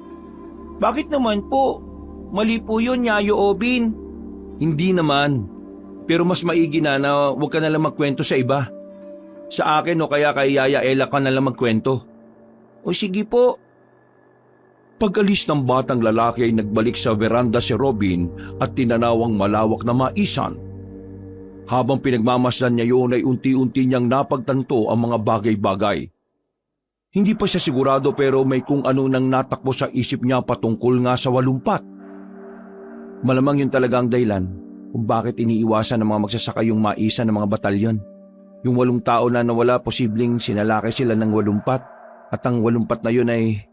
Speaker 3: Bakit naman po? Mali po yun, Yayo Obin.
Speaker 2: Hindi naman. Pero mas maigi na huwag ka na lang magkwento sa iba. Sa akin o kaya kay Yaya Ella ka na lang magkwento.
Speaker 3: O sige po.
Speaker 1: Pag-alis ng batang lalaki ay nagbalik sa veranda si Robin at tinanaw ang malawak na maisan. Habang pinagmamasdan niya yun ay unti-unti niyang napagtanto ang mga bagay-bagay. Hindi pa siya sigurado pero may kung ano nang natakbo sa isip niya patungkol nga sa walumpat. Malamang yun talaga ang dahilan kung bakit iniiwasan ng mga magsasaka yung maisan ng mga batalyon. Yung 8 tao na nawala, posibleng sinalaki sila ng walumpat at ang walumpat na yun ay...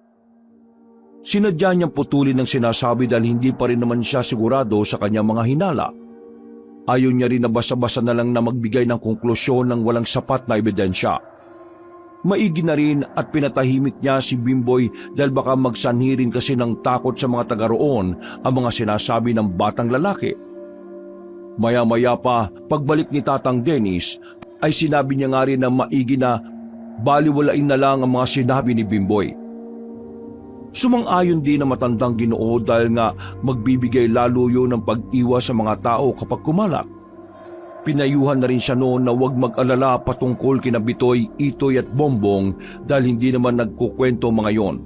Speaker 1: Sinadya niyang putulin ang sinasabi dahil hindi pa rin naman siya sigurado sa kanyang mga hinala. Ayaw niya rin na basa-basa na lang na magbigay ng konklusyon ng walang sapat na ebidensya. Maigi na rin at pinatahimik niya si Bimboy dahil baka magsanhi rin kasi ng takot sa mga taga roon ang mga sinasabi ng batang lalaki. Maya-maya pa, pagbalik ni Tatang Dennis, ay sinabi niya nga rin na maigi na baliwalain na lang ang mga sinabi ni Bimboy. Sumang-ayon din na matandang Ginoo dahil nga magbibigay lalo yun ng pag-iwas sa mga tao kapag kumalat. Pinayuhan na rin siya noon na huwag mag-alala patungkol kina Bitoy, Itoy at Bombong dahil hindi naman nagkukwento mga yon.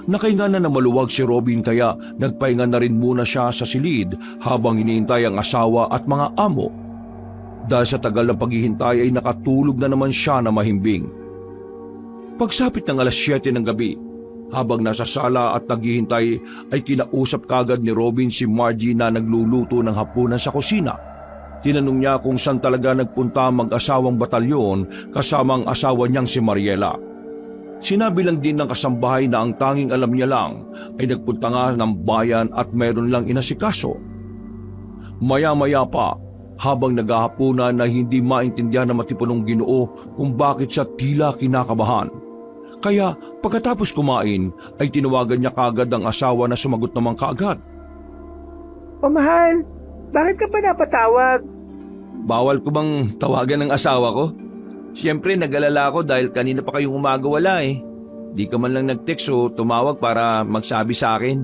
Speaker 1: Nakahinga na maluwag si Robin kaya nagpahinga na rin muna siya sa silid habang hinihintay ang asawa at mga amo. Dahil sa tagal ng paghihintay ay nakatulog na naman siya na mahimbing. Pagsapit ng alas 7 ng gabi, habang nasa sala at naghihintay ay kinausap kagad ni Robin si Margie na nagluluto ng hapunan sa kusina. Tinanong niya kung saan talaga nagpunta ang mag-asawang batalyon kasama ang asawa niyang si Mariela. Sinabi lang din ng kasambahay na ang tanging alam niya lang ay nagpunta nga ng bayan at mayroon lang inasikaso. Maya-maya pa, habang naghahapunan na hindi maintindihan ng matipunong Ginoo kung bakit siya tila kinakabahan. Kaya pagkatapos kumain ay tinawagan niya kagad ang asawa na sumagot naman kaagad.
Speaker 3: O mahal, bakit ka pa napatawag?
Speaker 2: Bawal ko bang tawagan ng asawa ko? Siyempre nag-alala ako dahil kanina pa kayong umaga wala eh. Di ka man lang nag-text o tumawag para magsabi sa akin.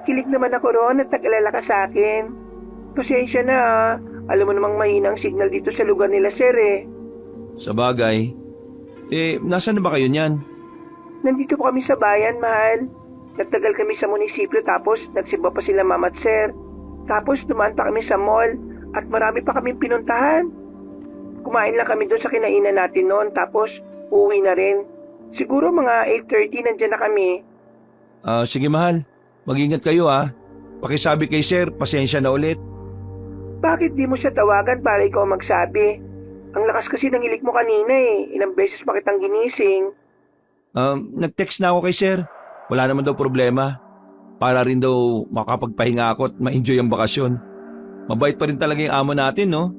Speaker 3: Kilig naman ako roon at nag-alala ka sa akin. Pasensya na ah. Alam mo namang mahina ang signal dito sa lugar nila sir eh.
Speaker 2: Sa bagay. Nasaan na ba kayo niyan?
Speaker 3: Nandito po kami sa bayan, mahal. Nagtagal kami sa munisipyo tapos nagsimba pa sila mama at sir. Tapos dumaan pa kami sa mall at marami pa kaming pinuntahan. Kumain lang kami doon sa kinainan natin noon tapos uuwi na rin. Siguro mga 8:30 nandyan na kami.
Speaker 2: Sige mahal, mag-ingat kayo ah. Pakisabi kay sir, pasensya na ulit.
Speaker 3: Bakit di mo siya tawagan para ikaw magsabi? Ang lakas kasi ng ilik mo kanina eh. Ilang beses pa kitang ginising.
Speaker 2: Nag-text na ako kay sir. Wala naman daw problema. Para rin daw makapagpahinga ako at ma-enjoy ang bakasyon. Mabait pa rin talaga yung amo natin, no?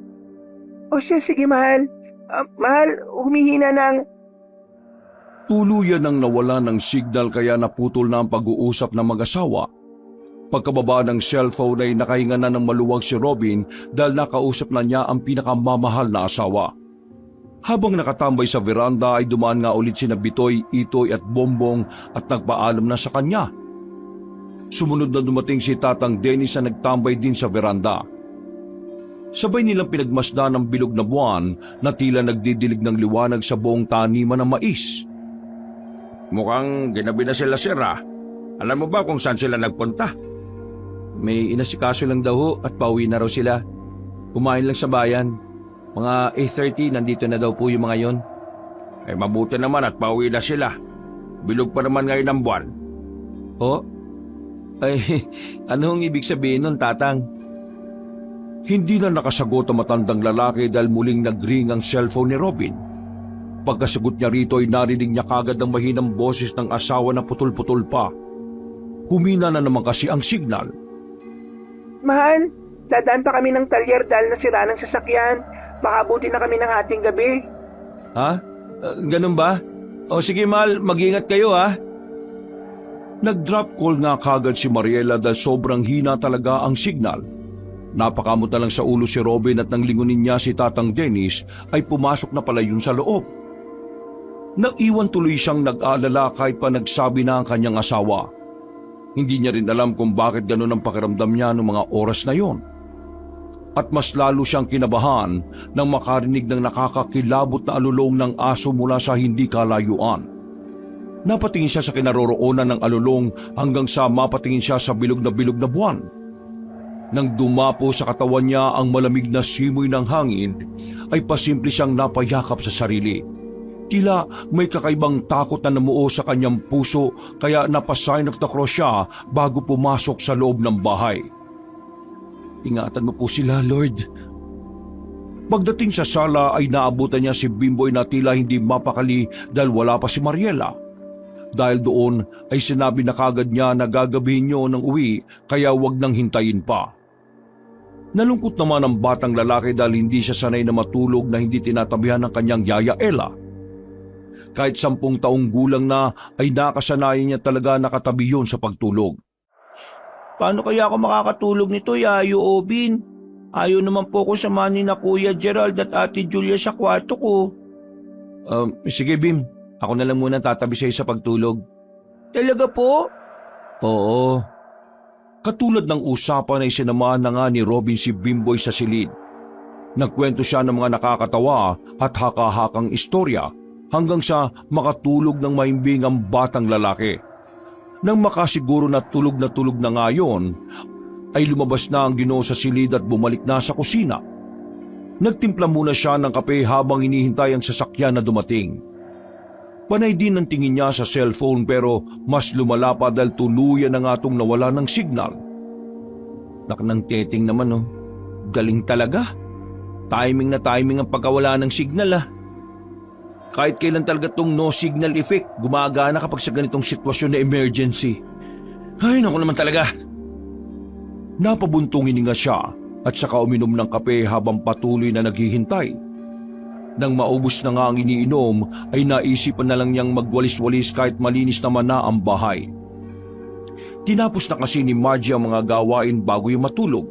Speaker 3: O siya, sige mahal. Mahal, humihina ng...
Speaker 1: Tuluyan ang nawala ng signal kaya naputol na ang pag-uusap ng mag-asawa. Pagkababa ng cellphone ay nakahinga na ng maluwag si Robin dahil nakausap na niya ang pinakamamahal na asawa. Habang nakatambay sa veranda ay dumaan nga ulit sina Bitoy, Itoy at Bombong at nagpaalam na sa kanya. Sumunod na dumating si Tatang Dennis na nagtambay din sa veranda. Sabay nilang pinagmasdan ang bilog na buwan na tila nagdidilig ng liwanag sa buong taniman ng mais.
Speaker 4: Mukhang ginabi na sila sir ah. Alam mo ba kung saan sila nagpunta?
Speaker 2: May inasikaso lang daw ho at pauwi na raw sila. Kumain lang sa bayan. Mga 8:30 nandito na daw po yung mga yon.
Speaker 4: Ay mabuti naman at pauwi na sila. Bilog pa naman ngayon ang buwan.
Speaker 2: Oh? Ay, anong ibig sabihin nun, Tatang?
Speaker 1: Hindi na nakasagot ang matandang lalaki dahil muling nag-ring ang cellphone ni Robin. Pagkasagot niya rito ay narinig niya kagad ang mahinang boses ng asawa na putol-putol pa. Humina na naman kasi ang signal.
Speaker 3: Mahal, dadaan pa kami ng talyer dahil nasira ng sasakyan. Baka abutin na kami ng hating gabi.
Speaker 2: Ha? Ganun ba? O sige mahal, mag-ingat kayo ha.
Speaker 1: Nag-drop call nga kagad si Mariela dahil sobrang hina talaga ang signal. Napakamot na lang sa ulo si Robin at nang lingunin niya si Tatang Dennis ay pumasok na pala yun sa loob. Naiwan tuloy siyang nag-aalala kahit pa nagsabi na ang kanyang asawa. Hindi niya rin alam kung bakit ganun ang pakiramdam niya noong mga oras na yon. At mas lalo siyang kinabahan nang makarinig ng nakakakilabot na alulong ng aso mula sa hindi kalayuan. Napatingin siya sa kinaroroonan ng alulong hanggang sa mapatingin siya sa bilog na buwan. Nang dumapo sa katawan niya ang malamig na simoy ng hangin, ay pasimple siyang napayakap sa sarili. Tila may kakaibang takot na namuo sa kanyang puso kaya napasign of the cross siya bago pumasok sa loob ng bahay. Ingatan mo po sila, Lord. Pagdating sa sala ay naabutan niya si Bimboy na tila hindi mapakali dahil wala pa si Mariela. Dahil doon ay sinabi na kagad niya na gagabihin niyo ng uwi kaya wag nang hintayin pa. Nalungkot naman ang batang lalaki dahil hindi siya sanay na matulog na hindi tinatabihan ng kanyang yaya Ella. Kahit 10 taong gulang na ay nakasanayan niya talaga nakatabi yun sa pagtulog.
Speaker 3: Paano kaya ako makakatulog nito, Yayo Obin? Ayaw naman po ko samanin na Kuya Gerald at Ate Julia sa kwarto ko.
Speaker 2: Sige Bim, ako na lang muna tatabi sa'yo sa pagtulog.
Speaker 3: Talaga po?
Speaker 2: Oo.
Speaker 1: Katulad ng usapan ay sinamahan na nga ni Robin si Bimboy sa silid. Nagkwento siya ng mga nakakatawa at haka-hakang istorya hanggang sa makatulog ng mahimbing ang batang lalaki. Nang makasiguro na tulog na nga yun, ay lumabas na ang Ginoo sa silid at bumalik na sa kusina. Nagtimpla muna siya ng kape habang hinihintay ang sasakyan na dumating. Panay din ang tingin niya sa cellphone pero mas lumala pa dahil tuluyan na nga itong nawala ng signal.
Speaker 2: Naknang Teting naman oh. Galing talaga. Timing na timing ang pagkawala ng signal ah. Kahit kailan talaga tong no signal effect gumagana kapag sa ganitong sitwasyon na emergency. Ay naku naman talaga.
Speaker 1: Napabuntong hininga siya at saka uminom ng kape habang patuloy na naghihintay. Nang maubos na nga ang iniinom ay naisipan na lang niyang magwalis-walis kahit malinis naman na ang bahay. Tinapos na kasi ni Margie ang mga gawain bago yung matulog.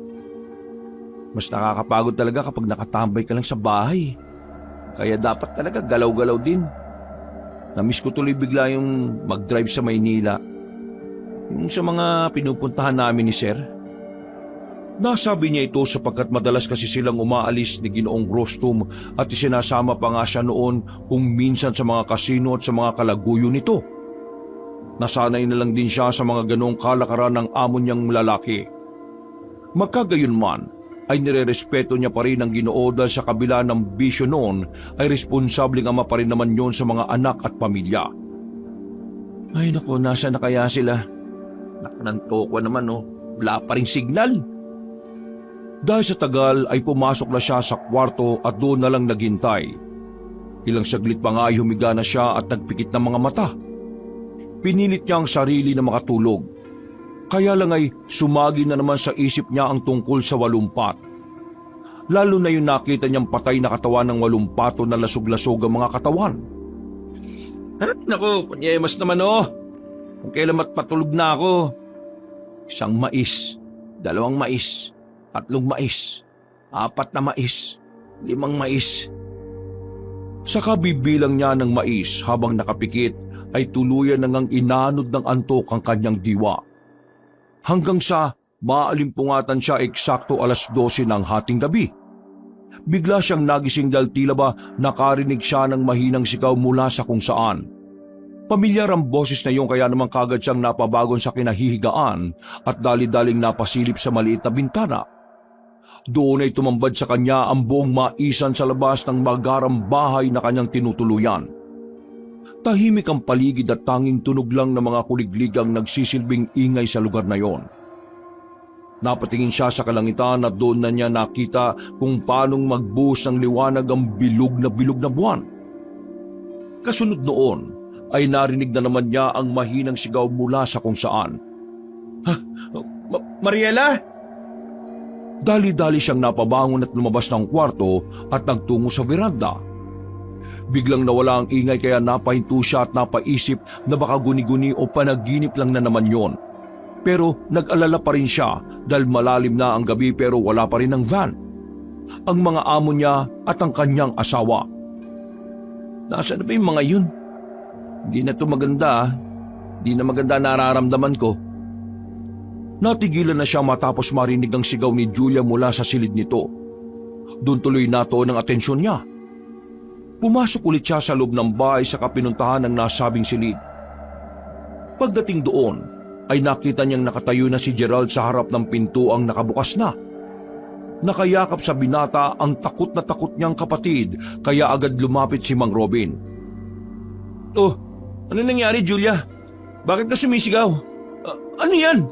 Speaker 2: Mas nakakapagod talaga kapag nakatambay ka lang sa bahay. Kaya dapat talaga galaw-galaw din. Namiss ko tuloy bigla yung mag-drive sa Maynila. Yung sa mga pinupuntahan namin ni Sir.
Speaker 1: Nasabi niya ito sapagkat madalas kasi silang umaalis ni Ginoong Rostum at isinasama pa nga siya noon kung minsan sa mga kasino at sa mga kalaguyo nito. Nasanay na lang din siya sa mga ganoong kalakaran ng amo niyang lalaki. Magkagayon man, ay nirerespeto niya pa rin ang Ginoo dahil sa kabila ng bisyo noon ay responsableng ama pa rin naman yon sa mga anak at pamilya.
Speaker 2: Ay naku, nasa na kaya sila? Naknanto ko naman oh. Wala pa ring signal.
Speaker 1: Dahil sa tagal ay pumasok na siya sa kwarto at doon na lang naghintay. Ilang saglit pa nga ay humiga na siya at nagpikit ng mga mata. Pinilit niya ang sarili na makatulog. Kaya lang ay sumagi na naman sa isip niya ang tungkol sa walumpat. Lalo na yung nakita niyang patay na katawan ng walumpato na lasog-lasog ang mga katawan.
Speaker 2: Naku, panyemas naman oh. Kung kailan matpatulog na ako. 1 mais, 2 mais, 3 mais, 4 na mais, 5 mais.
Speaker 1: Sa kabibilang niya ng mais habang nakapikit ay tuluyan na ngang inanod ng antok ang kanyang diwa. Hanggang sa maalimpungatan siya eksakto 12:00 ng hating gabi. Bigla siyang nagising dahil tila ba nakarinig siya ng mahinang sigaw mula sa kung saan. Pamilyar ang boses na yun kaya naman kagad siyang napabagon sa kinahihigaan at dali-daling napasilip sa maliit na bintana. Doon ay tumambad sa kanya ang buong maisan sa labas ng magarang bahay na kanyang tinutuluyan. Tahimik ang paligid at tanging tunog lang ng mga kuliglig ang nagsisilbing ingay sa lugar na yon. Napatingin siya sa kalangitan at doon na niya nakita kung paanong magbuhos ng liwanag ang bilog na buwan. Kasunod noon ay narinig na naman niya ang mahinang sigaw mula sa kung saan.
Speaker 2: Mariela?
Speaker 1: Dali-dali siyang napabangon at lumabas ng kwarto at nagtungo sa veranda. Biglang nawala ang ingay kaya napahinto siya at napaisip na baka guni-guni o panaginip lang na naman yon. Pero nag-alala pa rin siya dahil malalim na ang gabi pero wala pa rin ang van, ang mga amo niya at ang kanyang asawa.
Speaker 2: Nasaan na ba yung mga yun? Hindi na to maganda. Hindi na maganda nararamdaman ko.
Speaker 1: Natigilan na siya matapos marinig ang sigaw ni Julia mula sa silid nito. Doon tuloy natuon ang atensyon niya. Pumasok ulit siya sa loob ng bahay sa kapinuntahan ng nasabing silid. Pagdating doon, ay nakita niyang nakatayo na si Gerald sa harap ng pintuang nakabukas na. Nakayakap sa binata ang takot na takot niyang kapatid, kaya agad lumapit si Mang Robin. "Oh, ano nangyari, Julia? Bakit ka sumisigaw? Ano yan?"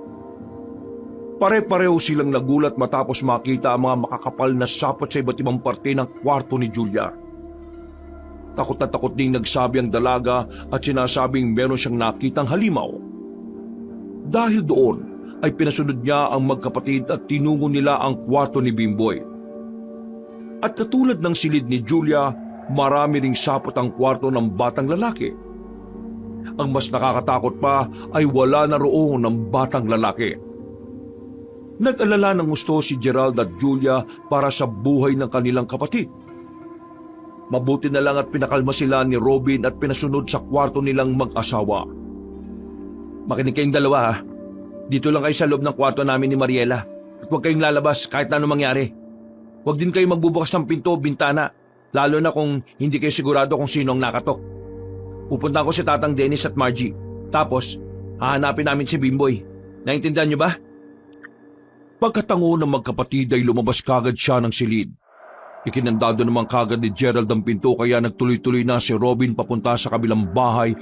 Speaker 1: Pare-pareho silang nagulat matapos makita ang mga makakapal na sapot sa iba't ibang parte ng kwarto ni Julia. Takot na takot ding nagsabi ang dalaga at sinasabing meron siyang nakitang halimaw. Dahil doon ay pinasunod niya ang magkapatid at tinungo nila ang kwarto ni Bimboy. At katulad ng silid ni Julia, marami ring sapot ang kwarto ng batang lalaki. Ang mas nakakatakot pa ay wala na roon ng batang lalaki. Nag-alala ng gusto si Gerald at Julia para sa buhay ng kanilang kapatid. Mabuti na lang at pinakalma sila ni Robin at pinasunod sa kwarto nilang mag-asawa. "Makinig kayong dalawa ha. Dito lang kayo sa loob ng kwarto namin ni Mariela at huwag kayong lalabas kahit na ano mangyari. Huwag din kayo magbubukas ng pinto o bintana, lalo na kung hindi kayo sigurado kung sino ang nakatok. Pupunta ako si Tatang Dennis at Margie. Tapos, hahanapin namin si Bimboy. Naintindihan niyo ba?" Pagkatango ng magkapatid ay lumabas kagad siya ng silid. Ikinandado naman kagad ni Gerald ang pinto kaya nagtuloy-tuloy na si Robin papunta sa kabilang bahay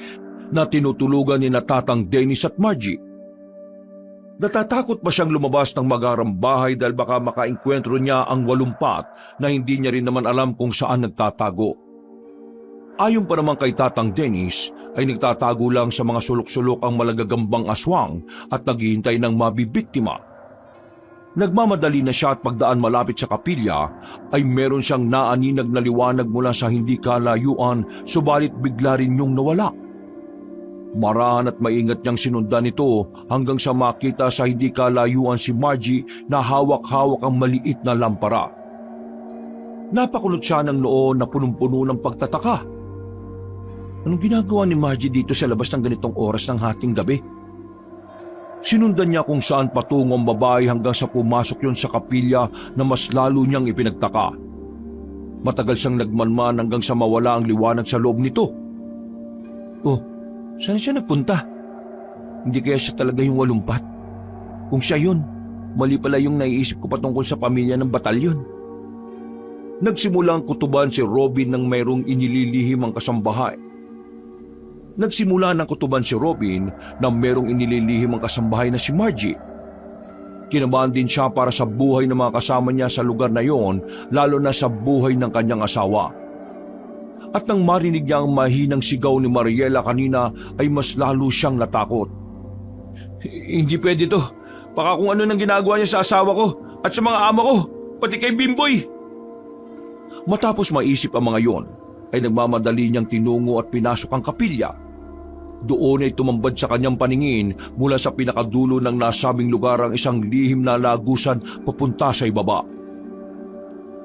Speaker 1: na tinutulugan ni Tatang Dennis at Margie. Natatakot pa siyang lumabas ng magarang bahay dahil baka makaengkwentro niya ang walumpat na hindi niya rin naman alam kung saan nagtatago. Ayon pa naman kay Tatang Dennis ay nagtatago lang sa mga sulok-sulok ang malagagambang aswang at naghihintay ng mabibiktima. Nagmamadali na siya at pagdaan malapit sa kapilya ay meron siyang naaninag na liwanag mula sa hindi kalayuan, subalit bigla rin yung nawala. Marahan at maingat niyang sinundan ito hanggang sa makita sa hindi kalayuan si Margie na hawak-hawak ang maliit na lampara. Napakulot siya ng noo na punong-puno ng pagtataka. Anong ginagawa ni Margie dito sa labas ng ganitong oras ng hating gabi? Sinundan niya kung saan patungo ang babae hanggang sa pumasok yun sa kapilya na mas lalo niyang ipinagtaka. Matagal siyang nagmanman hanggang sa mawala ang liwanag sa loob nito. "Oh, saan siya nagpunta? Hindi kaya siya talaga yung walumpat? Kung siya yun, mali pala yung naiisip ko patungkol sa pamilya ng batalyon." Nagsimulang kutuban si Robin nang mayroong inililihim ang kasambahay. Nagsimula ng kutuban si Robin na merong inililihim ang kasambahay na si Margie. Kinabahan din siya para sa buhay ng mga kasama niya sa lugar na yon, lalo na sa buhay ng kanyang asawa. At nang marinig niya ang mahinang sigaw ni Mariela kanina ay mas lalo siyang natakot. "Hindi pwede to. Baka kung ano nang ginagawa niya sa asawa ko at sa mga amo ko, pati kay Bimboy." Matapos maisip ang mga yon, ay nagmamadali niyang tinungo at pinasok ang kapilya. Doon ay tumambad sa kanyang paningin mula sa pinakadulo ng nasabing lugar ang isang lihim na lagusan papunta sa ibaba.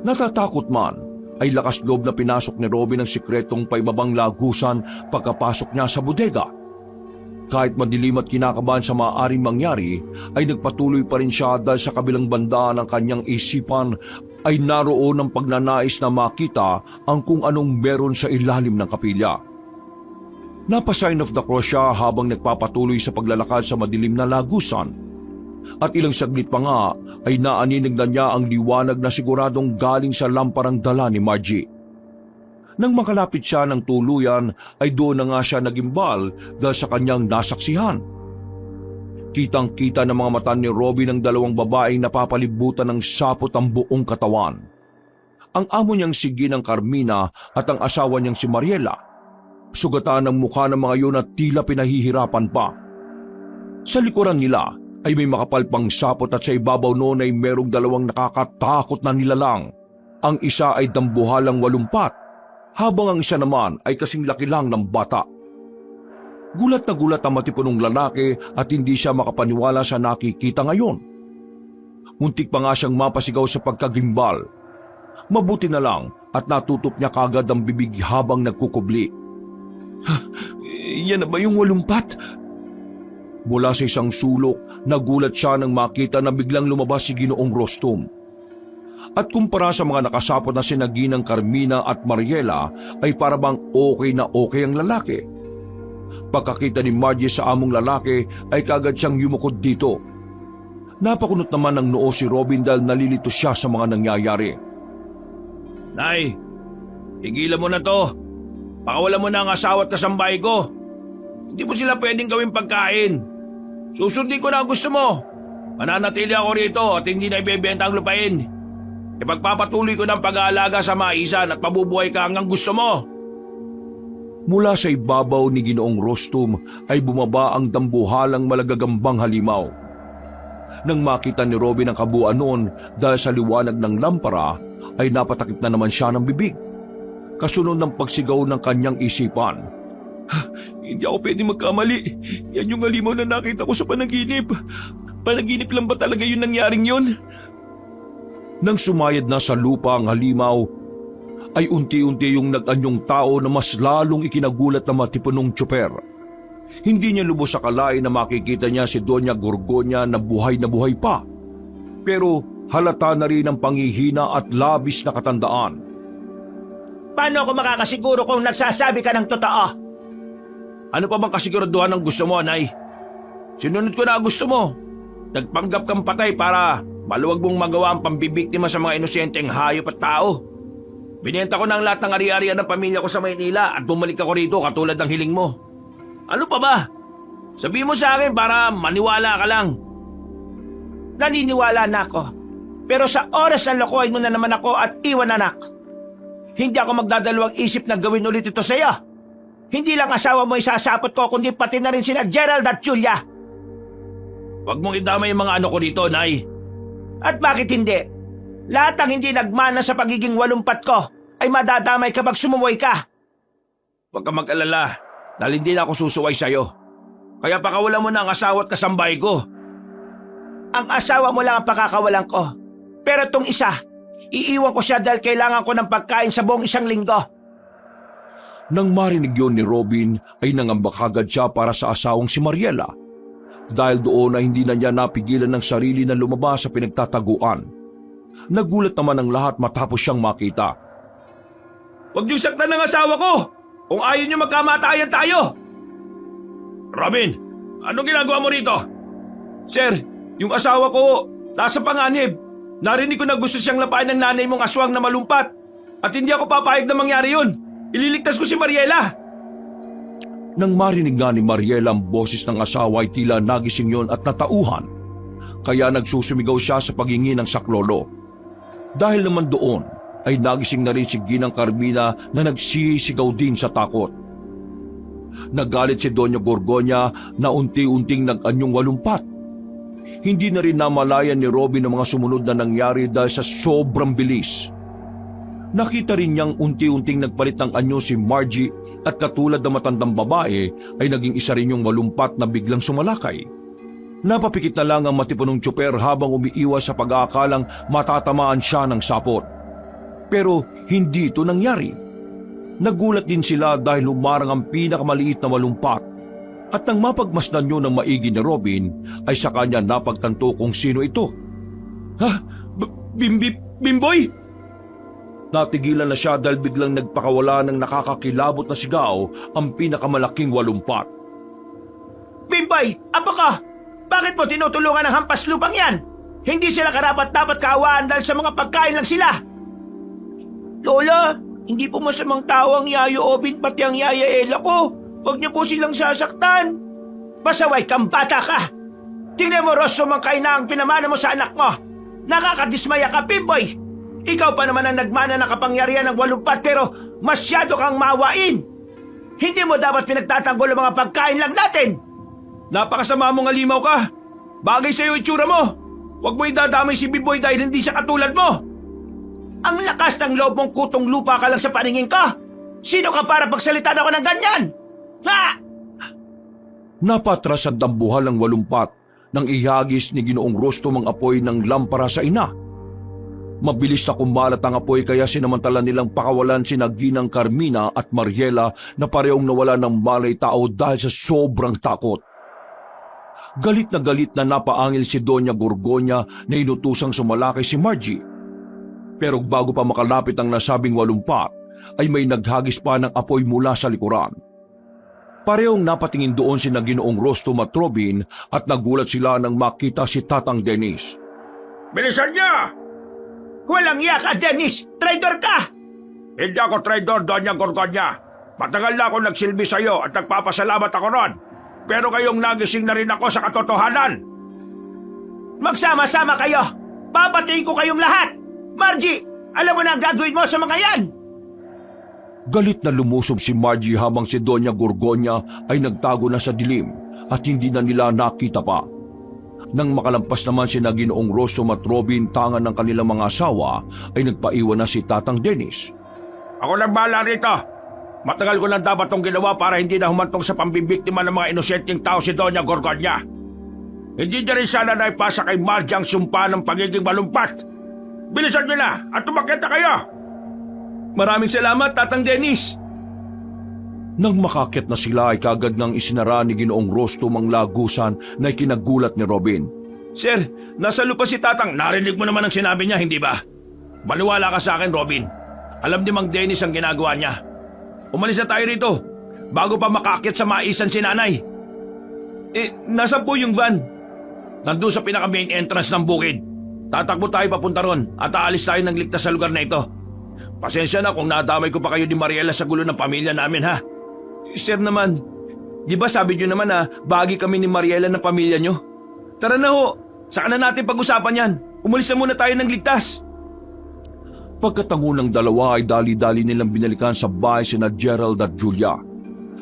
Speaker 1: Natatakot man, ay lakas loob na pinasok ni Robin ang sikretong paibabang lagusan pagkapasok niya sa bodega. Kahit madilim at kinakabahan sa maaaring mangyari, ay nagpatuloy pa rin siya dahil sa kabilang banda ng kanyang isipan ay naroon ang pagnanais na makita ang kung anong meron sa ilalim ng kapilya. Napa-sign of the cross siya habang nagpapatuloy sa paglalakad sa madilim na lagusan. At ilang saglit pa nga ay naaninig na niya ang liwanag na siguradong galing sa lamparang dala ni Margie. Nang makalapit siya ng tuluyan ay doon na nga siya nagimbal dahil sa kanyang nasaksihan. Kitang-kita ng mga mata ni Robin ang dalawang babaeng napapalibutan ng sapot ang buong katawan. Ang amo niyang si Ginang Carmina at ang asawa niyang si Mariela. Sugatan ang mukha ng mga yun at tila pinahihirapan pa. Sa likuran nila ay may makapal pang sapot at sa ibabaw noon ay merong dalawang nakakatakot na nilalang. Ang isa ay dambuhalang walumpat, habang ang isa naman ay kasing laki lang ng bata. Gulat na gulat ang matipunong lalaki at hindi siya makapaniwala sa nakikita ngayon. Muntik pa nga siyang mapasigaw sa pagkagimbal. Mabuti na lang at natutop niya kagad ang bibig habang nagkukubli. Yan na ba yung walumpat? Mula sa isang sulok, nagulat siya nang makita na biglang lumabas si Ginoong Rostom. At kumpara sa mga nakasapot na sina Ginang Carmina at Mariela, ay parabang okay na okay ang lalaki. Pagkakita ni Margie sa among lalaki ay kagad siyang yumukod dito. Napakunot naman ng noo si Robin dahil nalilito siya sa mga nangyayari.
Speaker 4: Nay, tigilan mo na to. Pakawalan mo na ang asawa at kasambahay ko. Hindi mo sila pwedeng gawing pagkain. Susundin ko na ang gusto mo. Mananatili ako rito at hindi na ibebenta ang lupain. Ipagpapatuloy ko ng pag-aalaga sa maisan at mabubuhay ka hanggang gusto mo.
Speaker 1: Mula sa ibabaw ni Ginoong Rostum ay bumaba ang dambuhalang malagagambang halimaw. Nang makita ni Robin ang kabuuan noon dahil sa liwanag ng lampara, ay napatakip na naman siya ng bibig. Kasunod ng pagsigaw ng kanyang isipan. Hindi ako pwede magkamali. Yan yung halimaw na nakita ko sa panaginip. Panaginip lang ba talaga yung nangyaring yun? Nang sumayad na sa lupa ang halimaw, ay unti-unti yung nag-anyong tao na mas lalong ikinagulat na matipunong tsuper. Hindi niya lubos akalain na makikita niya si Doña Gorgonya na buhay pa. Pero halata na rin ang panghihina at labis na katandaan.
Speaker 3: Paano ako makakasiguro kung nagsasabi ka ng totoo?
Speaker 4: Ano pa bang kasiguraduhan ng gusto mo, Nay? Sinunod ko na ang gusto mo. Nagpanggap kang patay para maluwag mong magawa ang pambibiktima sa mga inosenteng hayop at tao. Binenta ko na ang lahat ng ari-arian ng pamilya ko sa Maynila at bumalik ako rito katulad ng hiling mo. Ano pa ba? Sabihin mo sa akin para maniwala ka lang.
Speaker 3: Naniniwala na ako. Pero sa oras na lokohin mo na naman ako at iwan anak, hindi ako magdadalawang isip na gawin ulit ito sa iyo. Hindi lang asawa mo isasapot ko, kundi pati na rin sina Gerald at Julia.
Speaker 4: Huwag mong idamay yung mga ano ko dito, Nay.
Speaker 3: At bakit hindi? Lahat ang hindi nagmana sa pagiging walumpat ko ay madadamay kapag sumuway ka.
Speaker 4: Huwag ka mag-alala dahil hindi na ako susuway sa'yo. Kaya pakawalan mo na ang asawa at kasambahay ko.
Speaker 3: Ang asawa mo lang ang pakakawalan ko. Pero itong isa, iiwan ko siya dahil kailangan ko ng pagkain sa buong isang linggo.
Speaker 1: Nang marinig yun ni Robin ay nangambak agad siya para sa asawang si Mariela. Dahil doon ay hindi na niya napigilan ng sarili na lumabas sa pinagtataguan. Nagulat naman ang lahat matapos siyang makita.
Speaker 4: Huwag niyong saktan ng asawa ko! Kung ayaw niyo magkamatayan tayo! Robin, anong ginagawa mo rito? Sir, yung asawa ko nasa panganib. Narinig ko na gusto siyang lapain ng nanay mong aswang na malumpat. At hindi ako papayag na mangyari yun. Ililigtas ko si Mariela.
Speaker 1: Nang marinig nga ni Mariela ang boses ng asawa ay tila nagising yon at natauhan. Kaya nagsusumigaw siya sa paghingi ng saklolo. Dahil naman doon ay nagising na rin si Ginang Carmina na nagsisigaw din sa takot. Nagalit si Doña Gorgonya na unti-unting nag-anyong walumpat. Hindi na rin namalayan ni Robin ang mga sumunod na nangyari dahil sa sobrang bilis. Nakita rin niyang unti-unting nagpalit ng anyo si Margie at katulad ng matandang babae ay naging isa rin yung walumpat na biglang sumalakay. Napapikit na lang ang matipunong tsuper habang umiiwas sa pag-aakalang matatamaan siya ng sapot. Pero hindi ito nangyari. Nagulat din sila dahil humarang ang pinakamaliit na walumpat. At nang mapagmasdan nyo ng maigi ni Robin, ay sa kanya napagtanto kung sino ito. Ha? Bimboy? Natigilan na siya dahil biglang nagpakawala ng nakakakilabot na sigaw ang pinakamalaking walumpat.
Speaker 3: Bimboy, apo ko! Bakit mo tinutulungan ng hampas lupang yan? Hindi sila karapat-dapat kaawaan dahil sa mga pagkain lang sila. Lola, hindi po masamang tao ang Yayo Obin pati ang Yaya Ella ko. Huwag niyo po silang sasaktan. Pasaway kang bata ka. Tingnan mo, Rosso, mang kaina ang pinamana mo sa anak mo. Nakakadismaya ka, Bimboy. Ikaw pa naman ang nagmana ng kapangyarihan ng walumpat pero masyado kang maawain. Hindi mo dapat pinagtatanggol ang mga pagkain lang natin.
Speaker 4: Napakasama mong alimaw ka. Bagay sa'yo itsura mo. Huwag mo idadamay si Bimboy dahil hindi siya katulad mo.
Speaker 3: Ang lakas ng loob mong kutong lupa ka lang sa paningin ka. Sino ka para pagsalitan ako ng ganyan? Ha!
Speaker 1: Napatras ang dambuhal ng walumpat nang ihagis ni Ginoong Rostum ang apoy ng lampara sa ina. Mabilis na kumalat ang apoy kaya sinamantala nilang pakawalan sina Ginang Carmina at Mariela na parehong nawala ng malay tao dahil sa sobrang takot. Galit na napaangil si Doña Gorgonya na inutusang sumalakay si Margie. Pero bago pa makalapit ang nasabing walumpat, ay may naghagis pa ng apoy mula sa likuran. Parehong napatingin doon si Ginoong Rostom at Robin at nagulat sila nang makita si Tatang Dennis.
Speaker 4: Bilisan niya!
Speaker 3: Walang iya ka, Dennis! Traitor ka!
Speaker 4: Hindi ako traidor, Doña Gorgonya. Matagal na ako nagsilbi sa iyo at nagpapasalamat ako ron. Pero kayong nagising na rin ako sa katotohanan.
Speaker 3: Magsama-sama kayo! Papatayin ko kayong lahat! Margie, alam mo na ang gagawin mo sa mga yan!
Speaker 1: Galit na lumusob si Margie habang si Doña Gorgonya ay nagtago na sa dilim at hindi na nila nakita pa. Nang makalampas naman si Ginoong Rostom at Robin tangan ng kanilang mga asawa ay nagpaiwan na si Tatang Dennis.
Speaker 4: Ako nang bahala rito. Matagal ko lang dapat itong ginawa para hindi na humantong sa pambibiktima ng mga inosenteng tao si Doña Gorgonya. Hindi niya rin sana naipasa kay Margie ang sumpa ng pagiging malumpat. Bilisan niyo na at tumakit na kayo!
Speaker 3: Maraming salamat, Tatang Dennis!
Speaker 1: Nang makakit na sila ay kagad ngang isinara ni Ginoong Rostom ang lagusan na ikinagulat ni Robin.
Speaker 3: Sir, nasa lupa si Tatang.
Speaker 4: Narinig mo naman ang sinabi niya, hindi ba? Maniwala ka sa akin, Robin. Alam ni Mang Dennis ang ginagawa niya. Umalis na tayo rito bago pa makakit sa maisan si nanay.
Speaker 3: Nasaan po yung van?
Speaker 4: Nandun sa pinaka-main entrance ng bukid. Tatakbo tayo papunta ron at aalis tayo ng ligtas sa lugar na ito. Pasensya na kung nadamay ko pa kayo ni Mariela sa gulo ng pamilya namin, ha?
Speaker 3: Sir naman, di ba sabi niyo naman na bahagi kami ni Mariela ng pamilya niyo? Tara na ho, saka na natin pag-usapan yan. Umalis na muna tayo ng ligtas.
Speaker 1: Pagkatango ng dalawa ay dali-dali nilang binalikan sa bahay sina Gerald at Julia.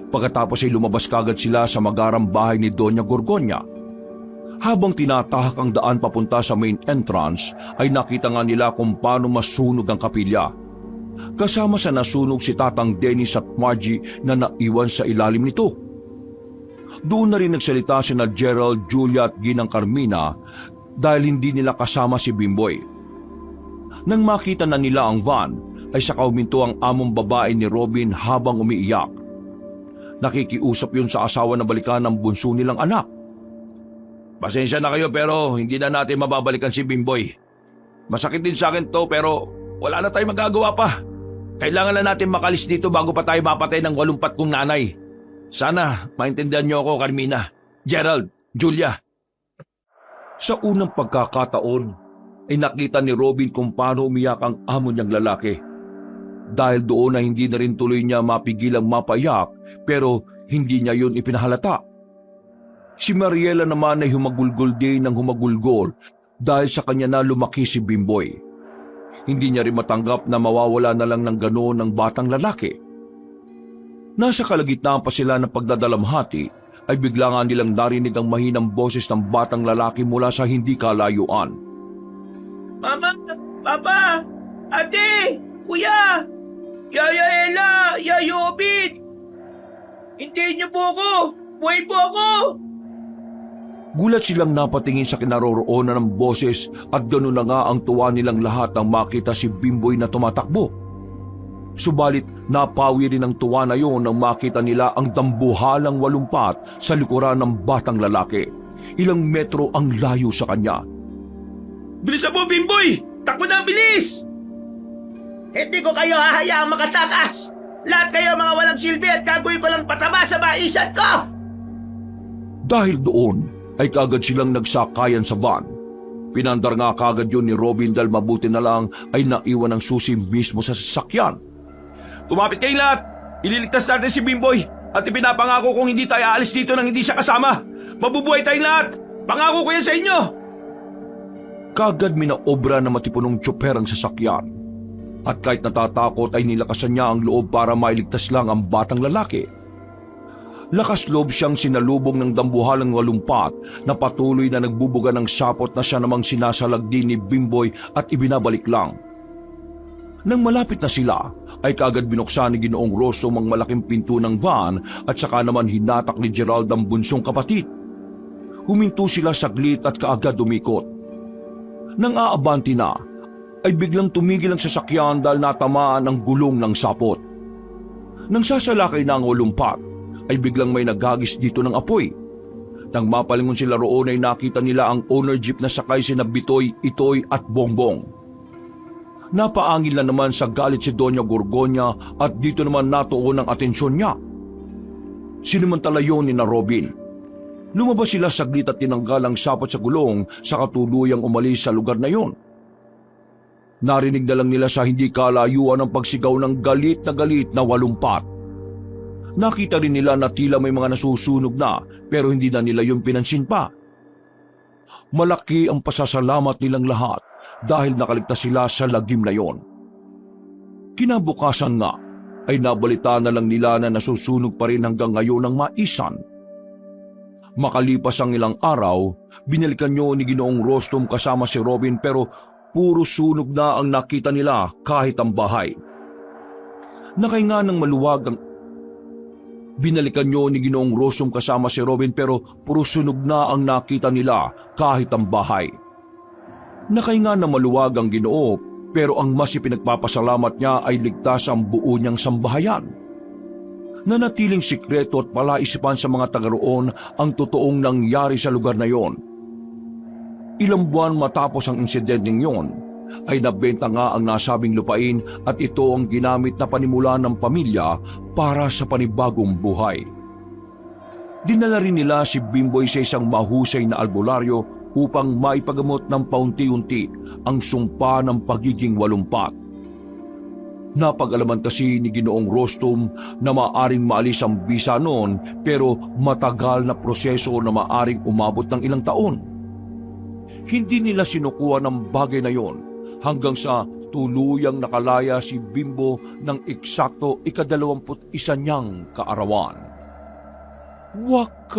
Speaker 1: Pagkatapos ay lumabas kagad sila sa magarang bahay ni Doña Gorgonya. Habang tinatahak ang daan papunta sa main entrance ay nakita nga nila kung paano masunog ang kapilya. Kasama sa nasunog si Tatang Dennis at Margie na naiwan sa ilalim nito. Doon na rin nagsalita sina Gerald, Julia at Ginang Carmina dahil hindi nila kasama si Bimboy. Nang makita na nila ang van ay saka huminto ang among babae ni Robin habang umiiyak. Nakikiusap yun sa asawa na balikan ng bunso nilang anak.
Speaker 4: Pasensya na kayo pero hindi na natin mababalikan si Bimboy. Masakit din sa akin to pero wala na tayong magagawa pa. Kailangan na natin makalis dito bago pa tayo mapatay ng 80 kong nanay. Sana maintindihan niyo ako, Carmina, Gerald, Julia.
Speaker 1: Sa unang pagkakataon ay nakita ni Robin kung paano umiyak ang amo niyang lalaki. Dahil doon na hindi na rin tuloy niya mapigilang mapayak pero hindi niya yun ipinahalata. Si Mariela naman ay humagulgol din ng humagulgol dahil sa kanya na lumaki si Bimboy. Hindi niya rin matanggap na mawawala na lang ng ganoon ng batang lalaki. Nasa kalagitnaan pa sila ng pagdadalamhati ay bigla nga nilang narinig ang mahinang boses ng batang lalaki mula sa hindi kalayuan.
Speaker 3: Mama, Papa, Ate, Kuya, Yaya Ella, Yaya Obin. Hintayin niyo po ako. Buhay po ako.
Speaker 1: Gulat silang napatingin sa kinaroroonan ng boses at gano'n na nga ang tuwa nilang lahat nang makita si Bimboy na tumatakbo. Subalit napawi rin ang tuwa na yon nang makita nila ang dambuhalang walumpat sa likuran ng batang lalaki. Ilang metro ang layo sa kanya.
Speaker 3: Bilisan mo, Bimboy! Takbo na, bilis! Hindi ko kayo hahayaang makatakas! Lahat kayo mga walang silbi at gagawin ko lang pataba sa maisan ko!
Speaker 1: Dahil doon ay kagad silang nagsakayan sa van. Pinandar nga kagad yun ni Robin dahil mabuti na lang ay naiwan ang susi mismo sa sasakyan.
Speaker 3: Tumapit kayong lahat! Ililigtas natin si Bimboy at ipinapangako kung hindi tayo aalis dito nang hindi siya kasama. Mabubuhay tayong lahat! Pangako ko yan sa inyo!
Speaker 1: Kagad minaobra na matipunong tsoper ang sasakyan. At kahit natatakot ay nilakasan niya ang loob para mailigtas lang ang batang lalaki. Lakas loob siyang sinalubong ng dambuhalang walumpat na patuloy na nagbubuga ng sapot na siya namang sinasalagdi ni Bimboy at ibinabalik lang. Nang malapit na sila, ay kagad binuksan ni Ginoong Rostom ang malaking pinto ng van at saka naman hinatak ni Gerald ang bunsong kapatid. Huminto sila saglit at kaagad umikot. Nang aabanti na, ay biglang tumigil ang sasakyan dahil natamaan ang gulong ng sapot. Nang sasalakay na ang walumpat, ay biglang may naghagis dito ng apoy. Nang mapalingon sila roon ay nakita nila ang owner jeep na sakay sina Bitoy, Itoy at Bongbong. Napaangil na naman sa galit si Doña Gorgonya at dito naman natuon ang atensyon niya. Sinimantala yon ni na Robin. Lumabas sila saglit at tinanggal ang sapat sa gulong sa katuluyang umalis sa lugar na yon. Narinig na lang nila sa hindi kalayuan ang pagsigaw ng galit na walumpat. Nakita rin nila na tila may mga nasusunog na pero hindi na nila yung pinansin pa. Malaki ang pasasalamat nilang lahat dahil nakaligtas sila sa lagim na yon. Kinabukasan nga ay nabalita na lang nila na nasusunog pa rin hanggang ngayon ang maisan. Makalipas ang ilang araw, binalikan niyo ni Ginoong Rostom kasama si Robin pero puro sunog na ang nakita nila kahit ang bahay. Nakahinga ng maluwag ang Binalikan niyo ni Ginoong Rostom kasama si Robin pero puro sunog na ang nakita nila kahit ang bahay. Nakahinga ng maluwag ang Ginoo pero ang mas ipinagpapasalamat niya ay ligtas ang buo niyang sambahayan. Nanatiling sikreto at palaisipan sa mga taga roon ang totoong nangyari sa lugar na yon. Ilang buwan matapos ang insidenteng yon, ay nabenta nga ang nasabing lupain at ito ang ginamit na panimula ng pamilya para sa panibagong buhay. Dinala rin nila si Bimboy sa isang mahusay na albularyo upang maipagamot ng paunti-unti ang sumpa ng pagiging walumpat. Napag-alaman kasi ni Ginoong Rostom na maaring maalis ang bisa noon pero matagal na proseso na maaring umabot ng ilang taon. Hindi nila sinukuha ng bagay na yon hanggang sa tuluyang nakalaya si Bimbo ng eksakto 21 niyang kaarawan. Wakas!